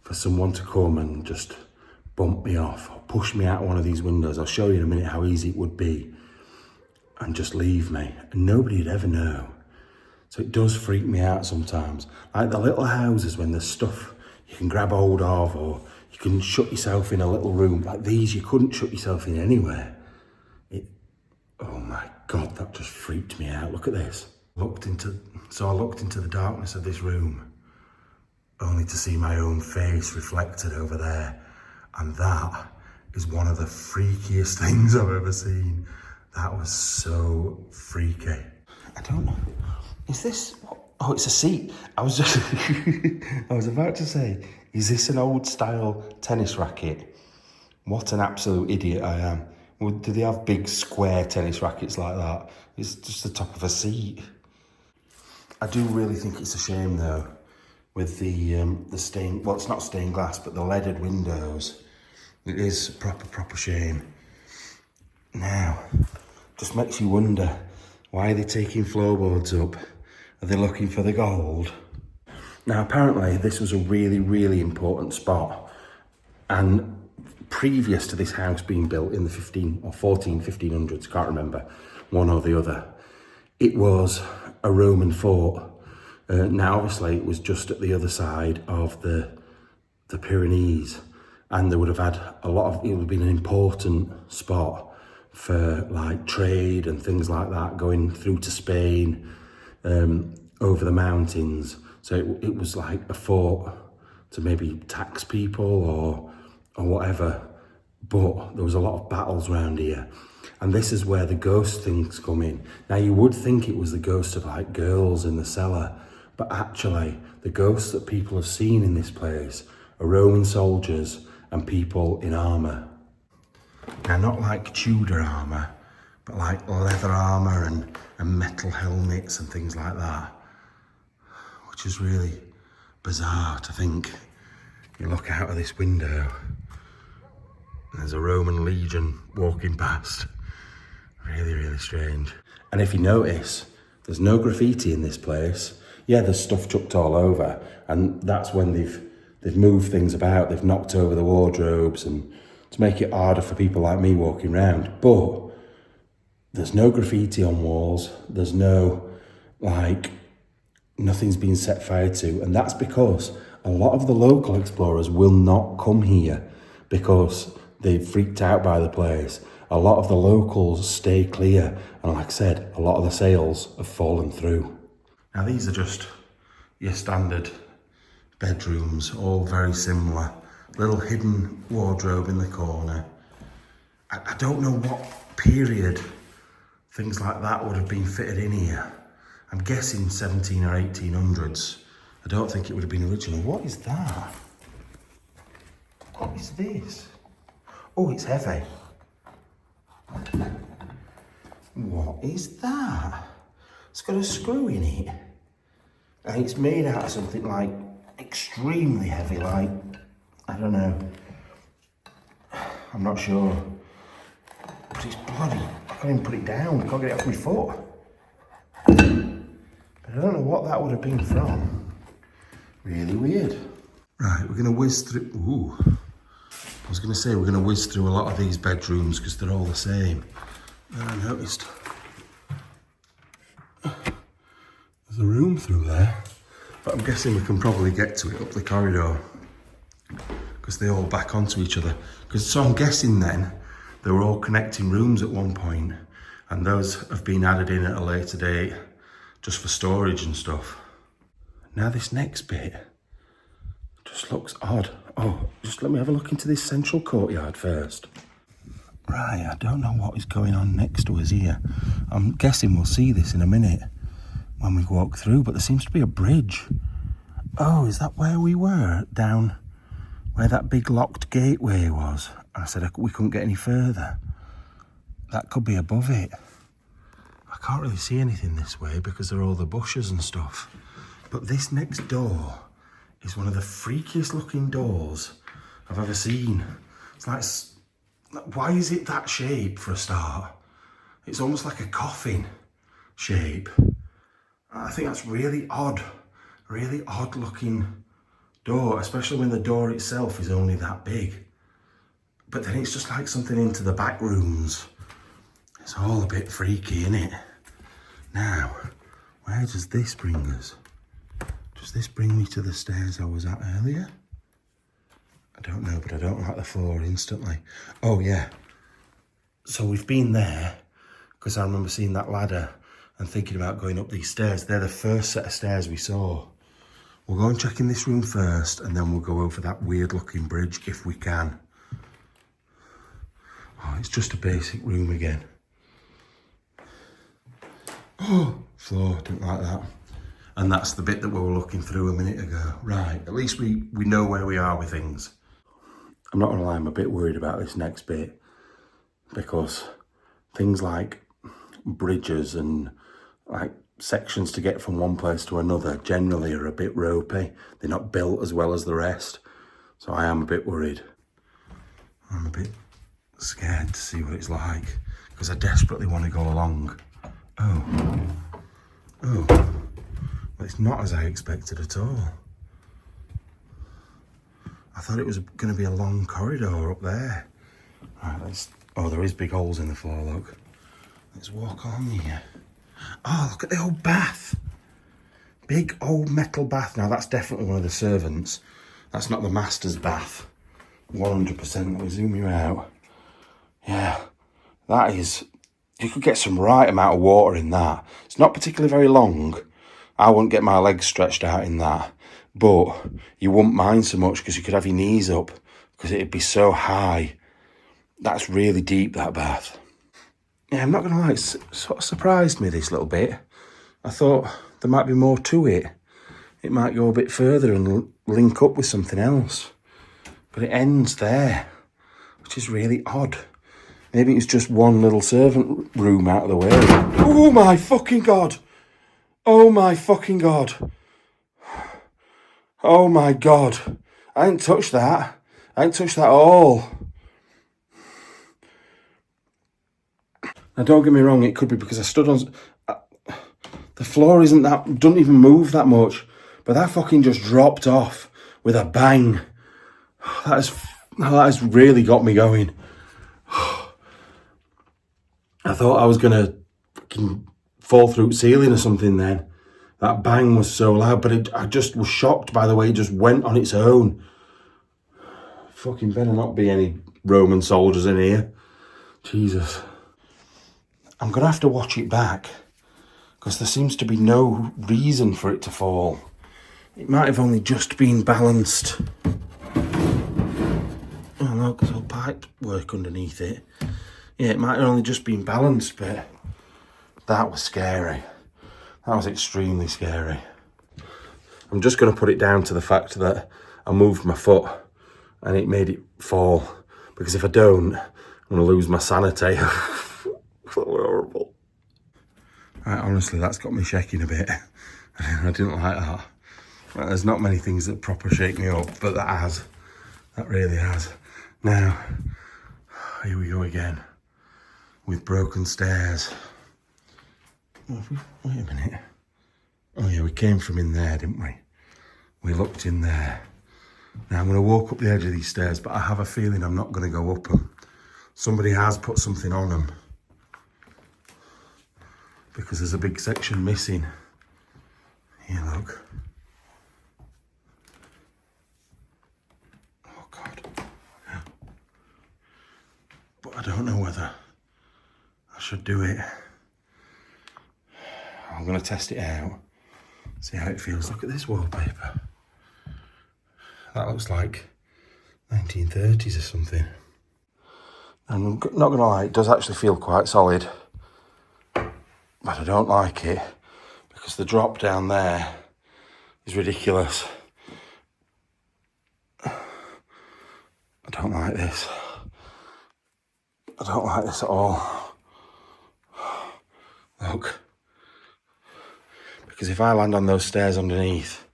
For someone to come and just bump me off, or push me out one of these windows. I'll show you in a minute how easy it would be, and just leave me, and nobody'd ever know. So it does freak me out sometimes. Like the little houses when there's stuff you can grab hold of, or you can shut yourself in a little room. Like these, you couldn't shut yourself in anywhere. Oh my God, that just freaked me out. Look at this. So I looked into the darkness of this room, only to see my own face reflected over there. And that is one of the freakiest things I've ever seen. That was so freaky. I don't know. Is this, oh, it's a seat. I was about to say, is this an old style tennis racket? What an absolute idiot I am. Well, do they have big square tennis rackets like that? It's just the top of a seat. I do really think it's a shame though, with the stained, well, it's not stained glass, but the leaded windows. It is a proper shame. Now, just makes you wonder, why are they taking floorboards up? Are they looking for the gold? Now, apparently this was a really important spot, and previous to this house being built in the 1500s, can't remember, one or the other, it was a Roman fort. Now, obviously, it was just at the other side of the Pyrenees, and they would have had it would have been an important spot for like trade and things like that, going through to Spain, over the mountains. So it was like a fort to maybe tax people or whatever. But there was a lot of battles around here. And this is where the ghost things come in. Now, you would think it was the ghosts of like girls in the cellar, but actually the ghosts that people have seen in this place are Roman soldiers and people in armour. Now, not like Tudor armour, but like leather armour and metal helmets and things like that, which is really bizarre to think. You look out of this window and there's a Roman legion walking past. Really strange. And if you notice, there's no graffiti in this place. Yeah, there's stuff chucked all over, and that's when they've moved things about. They've knocked over the wardrobes and to make it harder for people like me walking around. But there's no graffiti on walls. There's no, nothing's been set fire to. And that's because a lot of the local explorers will not come here because they're freaked out by the place. A lot of the locals stay clear. And like I said, a lot of the sails have fallen through. Now, these are just your standard bedrooms, all very similar. Little hidden wardrobe in the corner. I don't know what period things like that would have been fitted in here. I'm guessing 17 or 1800s. I don't think it would have been original. What is that? What is this? Oh, it's heavy. What is that? It's got a screw in it. And it's made out of something like extremely heavy, like, I don't know. I'm not sure. But it's bloody. I can't even put it down. I can't get it off my foot. But I don't know what that would have been from. Really weird. Right, we're going to whiz through. Ooh. I was going to say we're going to whiz through a lot of these bedrooms because they're all the same. And I noticed there's There's a room through there, but I'm guessing we can probably get to it up the corridor because they all back onto each other. So I'm guessing then they were all connecting rooms at one point, and those have been added in at a later date just for storage and stuff. Now this next bit just looks odd. Oh, just let me have a look into this central courtyard first. Right, I don't know what is going on next to us here. I'm guessing we'll see this in a minute when we walk through, but there seems to be a bridge. Oh, is that where we were? Down where that big locked gateway was? I said we couldn't get any further. That could be above it. I can't really see anything this way because there are all the bushes and stuff. But this next door is one of the freakiest looking doors I've ever seen. It's like, why is it that shape for a start? It's almost like a coffin shape. I think that's really odd looking door, especially when the door itself is only that big. But then it's just like something into the back rooms. It's all a bit freaky, isn't it? Now, where does this bring us? Does this bring me to the stairs I was at earlier? I don't know, but I don't like the floor instantly. Oh yeah, so we've been there because I remember seeing that ladder and thinking about going up these stairs. They're the first set of stairs we saw. We'll go and check in this room first, and then we'll go over that weird looking bridge if we can. Oh, it's just a basic room again. Oh, floor, didn't like that. And that's the bit that we were looking through a minute ago. Right, at least we know where we are with things. I'm not gonna lie, I'm a bit worried about this next bit because things like bridges and like sections to get from one place to another generally are a bit ropey. They're not built as well as the rest. So I am a bit worried. I'm a bit scared to see what it's like because I desperately want to go along. Oh, well, it's not as I expected at all. I thought it was going to be a long corridor up there. Right, oh, there is big holes in the floor, look. Let's walk on here. Oh, look at the old bath. Big old metal bath. Now, that's definitely one of the servants. That's not the master's bath. 100%. Let me zoom you out. Yeah, that is... You could get some right amount of water in that. It's not particularly very long. I wouldn't get my legs stretched out in that. But you wouldn't mind so much because you could have your knees up because it'd be so high. That's really deep, that bath. Yeah, I'm not going to lie, it's sort of surprised me, this little bit. I thought there might be more to it. It might go a bit further and link up with something else. But it ends there, which is really odd. Maybe it's just one little servant room out of the way. Oh my fucking God. Oh my fucking God. Oh my God. I ain't touched that. I ain't touched that at all. Now don't get me wrong, it could be because I stood on... the floor doesn't even move that much. But that fucking just dropped off with a bang. That has really got me going. I thought I was going to fucking fall through the ceiling or something then. That bang was so loud, but I just was shocked by the way it just went on its own. Fucking better not be any Roman soldiers in here. Jesus. I'm going to have to watch it back because there seems to be no reason for it to fall. It might have only just been balanced. Oh no, because all pipe work underneath it. Yeah, it might have only just been balanced, but that was scary. That was extremely scary. I'm just going to put it down to the fact that I moved my foot and it made it fall. Because if I don't, I'm going to lose my sanity. That was horrible. Right, honestly, that's got me shaking a bit. I didn't like that. Right, there's not many things that proper shake me up, but that has. That really has. Now, here we go again. With broken stairs. Oh, wait a minute. Oh yeah, we came from in there, didn't we? We looked in there. Now I'm going to walk up the edge of these stairs, but I have a feeling I'm not going to go up them. Somebody has put something on them. Because there's a big section missing. Here, look. Oh God. But I don't know whether I should do it. I'm going to test it out, see how it feels. Look at this wallpaper. That looks like 1930s or something. I'm not going to lie, it does actually feel quite solid. But I don't like it because the drop down there is ridiculous. I don't like this. I don't like this at all. Look. Because if I land on those stairs underneath,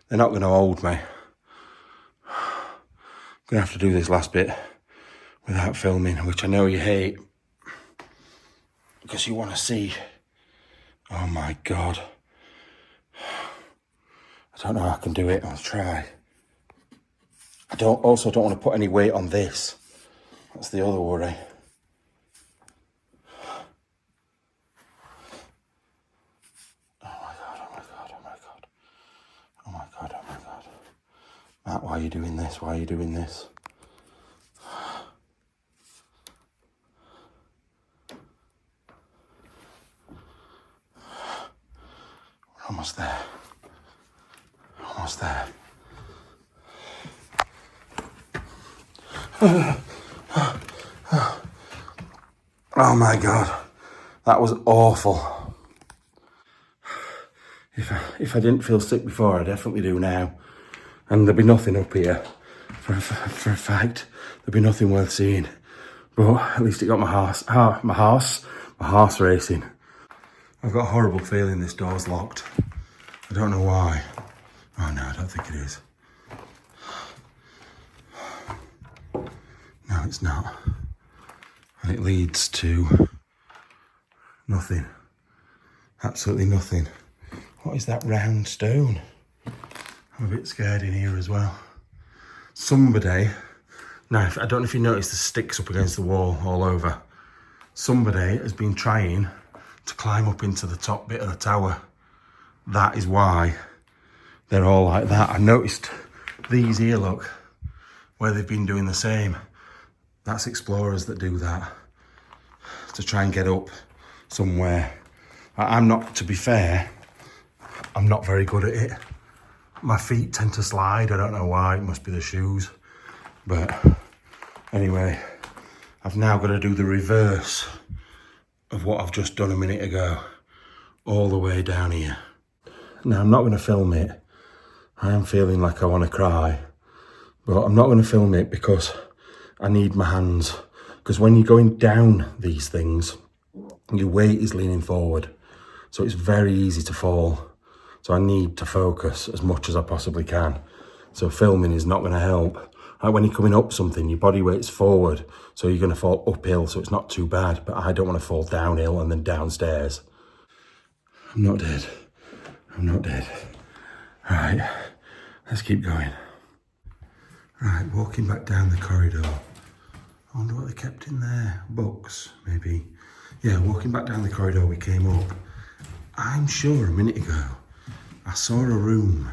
they're not going to hold me. I'm going to have to do this last bit without filming, which I know you hate. Because you want to see. Oh my God. I don't know how I can do it. I'll try. I also don't want to put any weight on this. That's the other worry. Matt, why are you doing this? Why are you doing this? We're almost there. Almost there. Oh my God. That was awful. If I didn't feel sick before, I definitely do now. And there'd be nothing up here. For a fact, there'd be nothing worth seeing. But at least it got my horse racing. I've got a horrible feeling this door's locked. I don't know why. Oh no, I don't think it is. No, it's not. And it leads to nothing. Absolutely nothing. What is that round stone? I'm a bit scared in here as well. Somebody, now I don't know if you noticed the sticks up against the wall all over. Somebody has been trying to climb up into the top bit of the tower. That is why they're all like that. I noticed these here, look, where they've been doing the same. That's explorers that do that, to try and get up somewhere. I'm not, to be fair, I'm not very good at it. My feet tend to slide, I don't know why, it must be the shoes. But anyway, I've now got to do the reverse of what I've just done a minute ago, all the way down here. Now, I'm not going to film it. I am feeling like I want to cry, but I'm not going to film it because I need my hands. Because when you're going down these things, your weight is leaning forward, so it's very easy to fall. So I need to focus as much as I possibly can. So filming is not going to help. Like when you're coming up something, your body weight's forward, so you're going to fall uphill, so it's not too bad. But I don't want to fall downhill and then downstairs. I'm not dead. I'm not dead. Right, let's keep going. Right, walking back down the corridor. I wonder what they kept in there. Books, maybe. Yeah, walking back down the corridor we came up. I'm sure a minute ago I saw a room.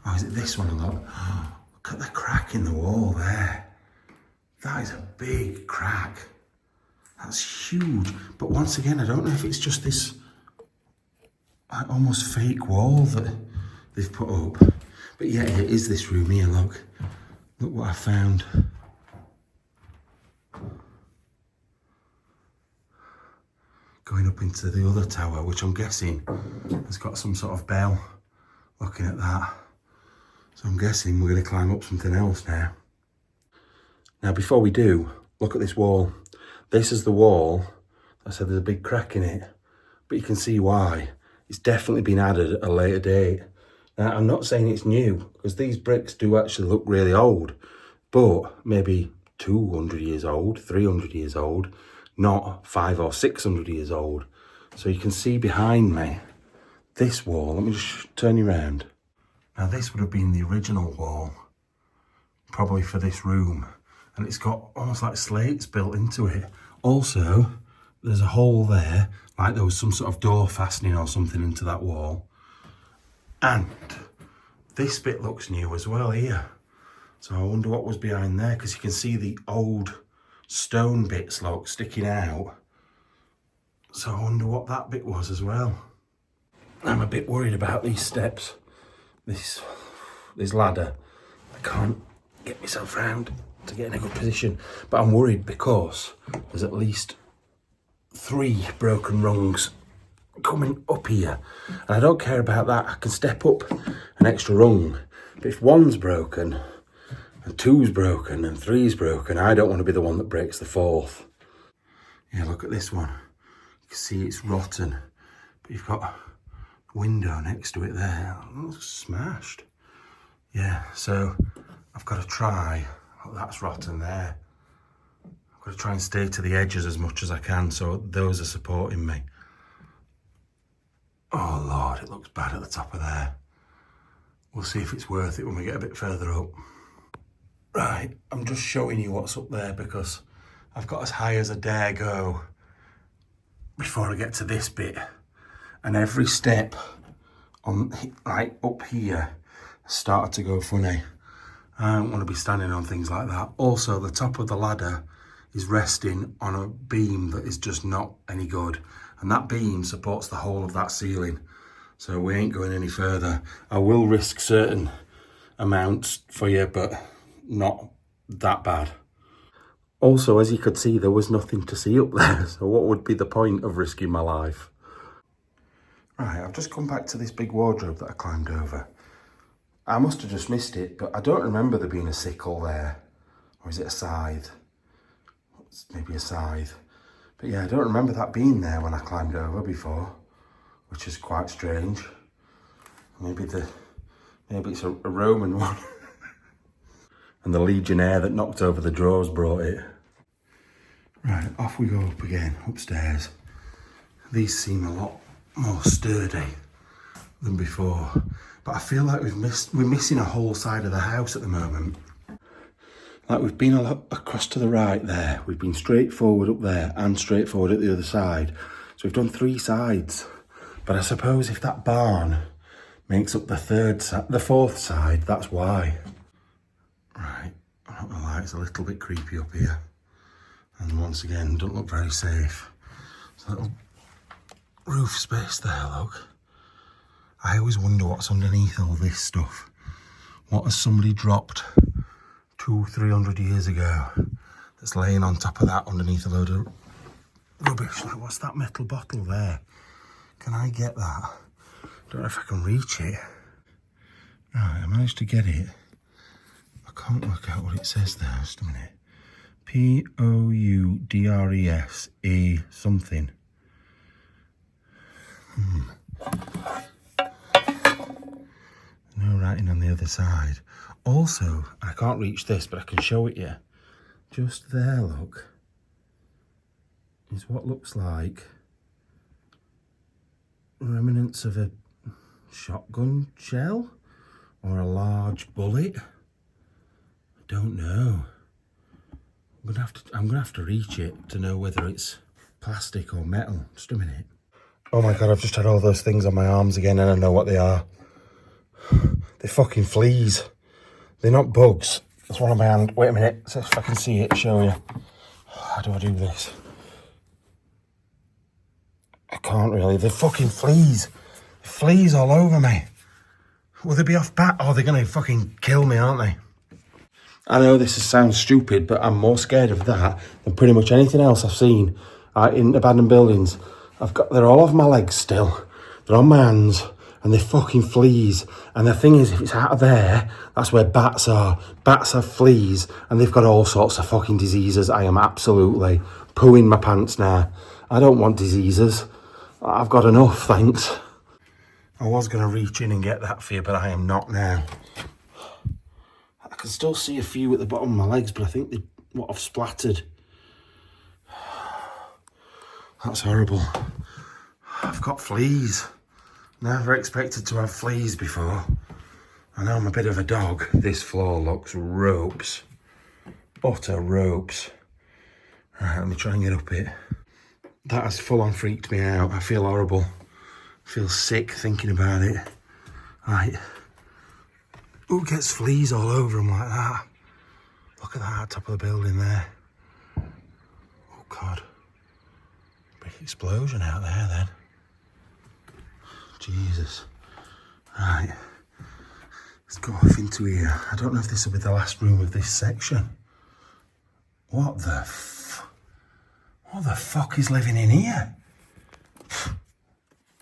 Oh, is it this one? Look at the crack in the wall there. That is a big crack. That's huge. But once again, I don't know if it's just this like almost fake wall that they've put up. But yeah, it is this room here, look. Look what I found. Going up into the other tower, which I'm guessing has got some sort of bell. Looking at that. So I'm guessing we're going to climb up something else now. Now, before we do, look at this wall. This is the wall. I said there's a big crack in it, but you can see why. It's definitely been added at a later date. Now, I'm not saying it's new, because these bricks do actually look really old, but maybe 200 years old, 300 years old, not 500 or 600 years old. So you can see behind me, this wall, let me just turn you around. Now this would have been the original wall, probably for this room. And it's got almost like slates built into it. Also, there's a hole there, like there was some sort of door fastening or something into that wall. And this bit looks new as well here. So I wonder what was behind there, because you can see the old stone bits sticking out. So I wonder what that bit was as well. I'm a bit worried about these steps. This ladder. I can't get myself round to get in a good position. But I'm worried because there's at least 3 broken rungs coming up here. And I don't care about that. I can step up an extra rung. But if 1's broken, and 2's broken, and 3's broken, I don't want to be the one that breaks the 4th. Yeah, look at this one. You can see it's rotten. But you've got a window next to it there. It looks smashed. Yeah, so I've got to try. Oh, that's rotten there. I've got to try and stay to the edges as much as I can so those are supporting me. Oh Lord, it looks bad at the top of there. We'll see if it's worth it when we get a bit further up. Right, I'm just showing you what's up there because I've got as high as I dare go before I get to this bit. And every step on right up here started to go funny. I don't want to be standing on things like that. Also, the top of the ladder is resting on a beam that is just not any good. And that beam supports the whole of that ceiling. So we ain't going any further. I will risk certain amounts for you, but not that bad. Also, as you could see, there was nothing to see up there. So what would be the point of risking my life? Right, I've just come back to this big wardrobe that I climbed over. I must have just missed it, but I don't remember there being a sickle there. Or is it a scythe? It's maybe a scythe. But yeah, I don't remember that being there when I climbed over before, which is quite strange. Maybe it's a Roman one. And the legionnaire that knocked over the drawers brought it. Right, off we go up again, upstairs. These seem a lot more sturdy than before. But I feel like we're missing a whole side of the house at the moment. Like we've been a lot across to the right there. We've been straight forward up there and straight forward at the other side. So we've done 3 sides. But I suppose if that barn makes up the 4th side, that's why. Right, I'm not gonna lie, it's a little bit creepy up here. And once again, don't look very safe. There's a little roof space there, look. I always wonder what's underneath all this stuff. What has somebody dropped 200-300 years ago that's laying on top of that underneath a load of rubbish? Like, what's that metal bottle there? Can I get that? Don't know if I can reach it. Right, I managed to get it. I can't work out what it says there. Just a minute. Poudres A something. No writing on the other side. Also, I can't reach this, but I can show it you. Just there, look, is what looks like remnants of a shotgun shell or a large bullet. I don't know. I'm gonna have to reach it to know whether it's plastic or metal. Just a minute. Oh my God, I've just had all those things on my arms again and I know what they are. They're fucking fleas. They're not bugs. There's one on my hand. Wait a minute, see if I can see it, show you. How do I do this? I can't really. They're fucking fleas. Fleas all over me. Will they be off bat? Oh, they're gonna fucking kill me, aren't they? I know this sounds stupid, but I'm more scared of that than pretty much anything else I've seen in abandoned buildings. They're all over my legs still. They're on my hands, and they're fucking fleas. And the thing is, if it's out of there, that's where bats are. Bats have fleas, and they've got all sorts of fucking diseases. I am absolutely pooing my pants now. I don't want diseases. I've got enough, thanks. I was going to reach in and get that for you, but I am not now. I can still see a few at the bottom of my legs, but I think they have splattered. That's horrible. I've got fleas. Never expected to have fleas before. I know I'm a bit of a dog. This floor looks ropes. Utter ropes. Right, let me try and get up it. That has full on freaked me out. I feel horrible. I feel sick thinking about it. Right. Who gets fleas all over them like that? Look at that at the top of the building there. Oh God. Big explosion out there then. Jesus. Right. Let's go off into here. I don't know if this will be the last room of this section. What the fuck is living in here?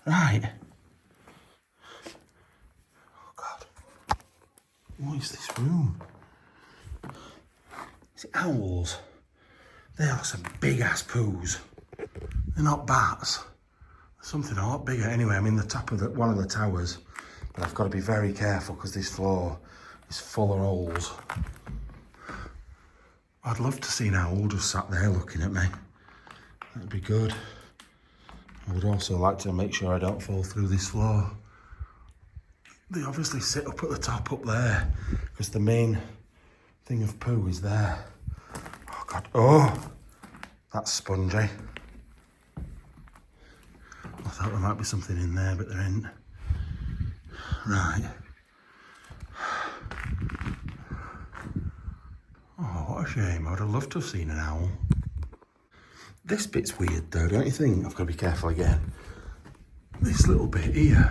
Right. Oh God. What is this room? Is it owls? They are some big ass poos. They're not bats. Something a lot bigger. Anyway, I'm in the top of one of the towers, but I've got to be very careful because this floor is full of holes. I'd love to see an owl just sat there looking at me. That'd be good. I would also like to make sure I don't fall through this floor. They obviously sit up at the top up there because the main thing of poo is there. Oh God, oh, that's spongy. I thought there might be something in there, but there ain't. Right. Oh, what a shame. I would have loved to have seen an owl. This bit's weird though, don't you think? I've got to be careful again. This little bit here.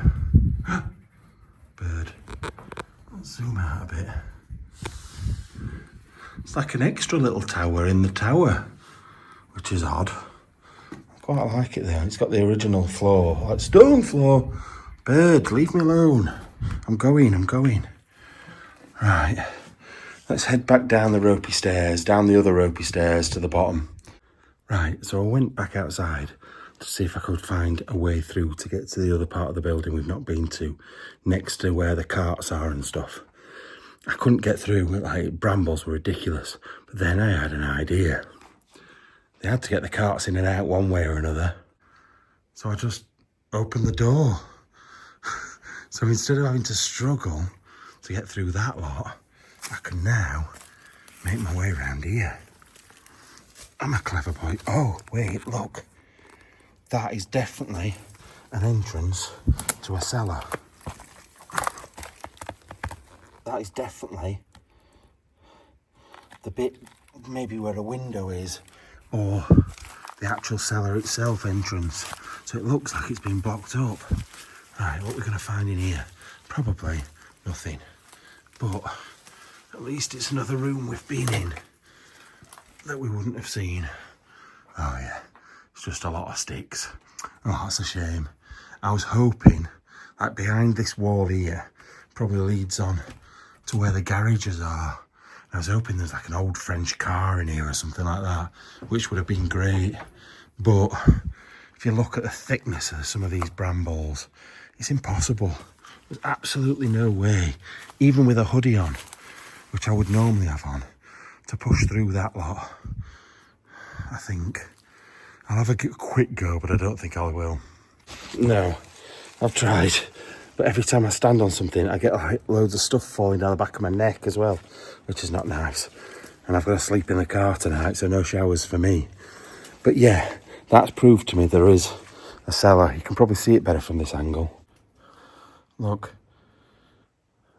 Bird. Let's zoom out a bit. It's like an extra little tower in the tower, which is odd. I quite like it there. It's got the original floor, like stone floor. Bird, leave me alone. I'm going. Right. Let's head back down the ropey stairs, down the other ropey stairs to the bottom. Right, so I went back outside to see if I could find a way through to get to the other part of the building we've not been to, next to where the carts are and stuff. I couldn't get through, like brambles were ridiculous, but then I had an idea. They had to get the carts in and out one way or another, so I just opened the door. So instead of having to struggle to get through that lot, I can now make my way around here. I'm a clever boy. Oh, wait, look. That is definitely an entrance to a cellar. That is definitely the bit maybe where a window is, or the actual cellar itself entrance. So it looks like it's been blocked up. Right, what we're going to find in here? Probably nothing. But at least it's another room we've been in that we wouldn't have seen. Oh yeah, it's just a lot of sticks. Oh, that's a shame. I was hoping, like behind this wall here, probably leads on to where the carriages are. I was hoping there's like an old French car in here or something like that, which would have been great. But if you look at the thickness of some of these brambles, it's impossible. There's absolutely no way, even with a hoodie on, which I would normally have on, to push through that lot. I think I'll have a quick go, but I don't think I will. No, I've tried, but every time I stand on something, I get like loads of stuff falling down the back of my neck as well, which is not nice. And I've got to sleep in the car tonight, so no showers for me. But yeah, that's proved to me there is a cellar. You can probably see it better from this angle. Look,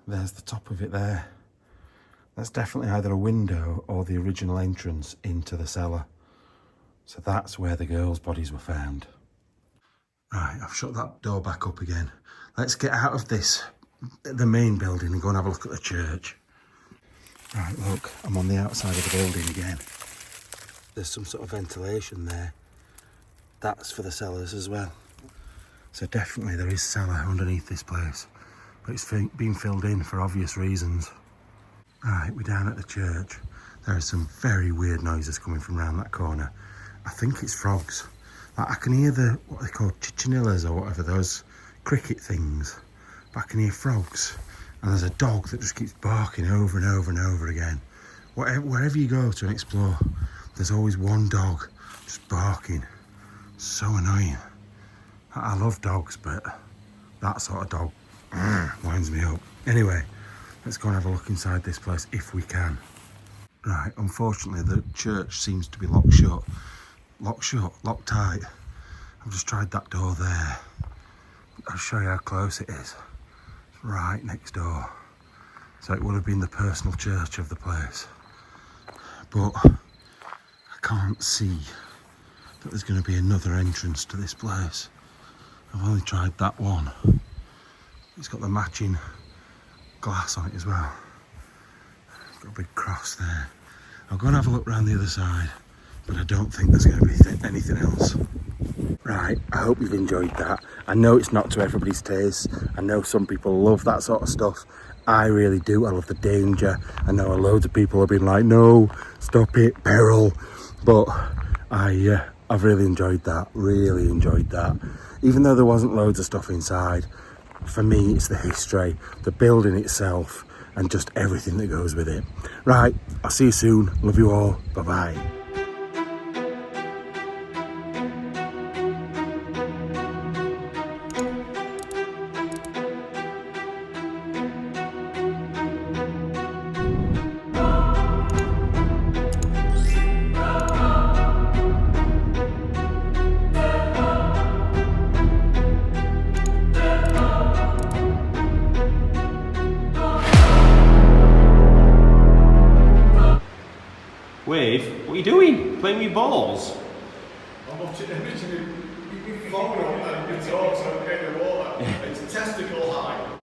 there's the top of it there. That's definitely either a window or the original entrance into the cellar. So that's where the girls' bodies were found. Right, I've shut that door back up again. Let's get out of this, the main building, and go and have a look at the church. Right, look, I'm on the outside of the building again. There's some sort of ventilation there. That's for the cellars as well. So definitely there is cellar underneath this place, but it's been filled in for obvious reasons. Right, we're down at the church. There are some very weird noises coming from around that corner. I think it's frogs. Like, I can hear what they call chichinillas or whatever, those cricket things. But I can hear frogs. And there's a dog that just keeps barking over and over and over again. Wherever you go to explore, there's always one dog just barking. So annoying. I love dogs, but that sort of dog winds me up. Anyway, let's go and have a look inside this place if we can. Right, unfortunately the church seems to be locked shut. Locked tight. I've just tried that door there. I'll show you how close it is. right next door. So it would have been the personal church of the place. But I can't see that there's going to be another entrance to this place. I've only tried that one. It's got the matching glass on it as well. Got a big cross there. I'll go and have a look round the other side, but I don't think there's going to be anything else. Right, I hope you've enjoyed that. I know it's not to everybody's taste. I know some people love that sort of stuff. I really do. I love the danger. I know loads of people have been like, no, stop it, peril. But I've really enjoyed that, really enjoyed that. Even though there wasn't loads of stuff inside, for me, it's the history, the building itself, and just everything that goes with it. Right, I'll see you soon. Love you all. Bye-bye. Wave, what are you doing? Playing with balls? I'm watching everything. You phone on and you talk, so I'm getting the water. It's testicle high.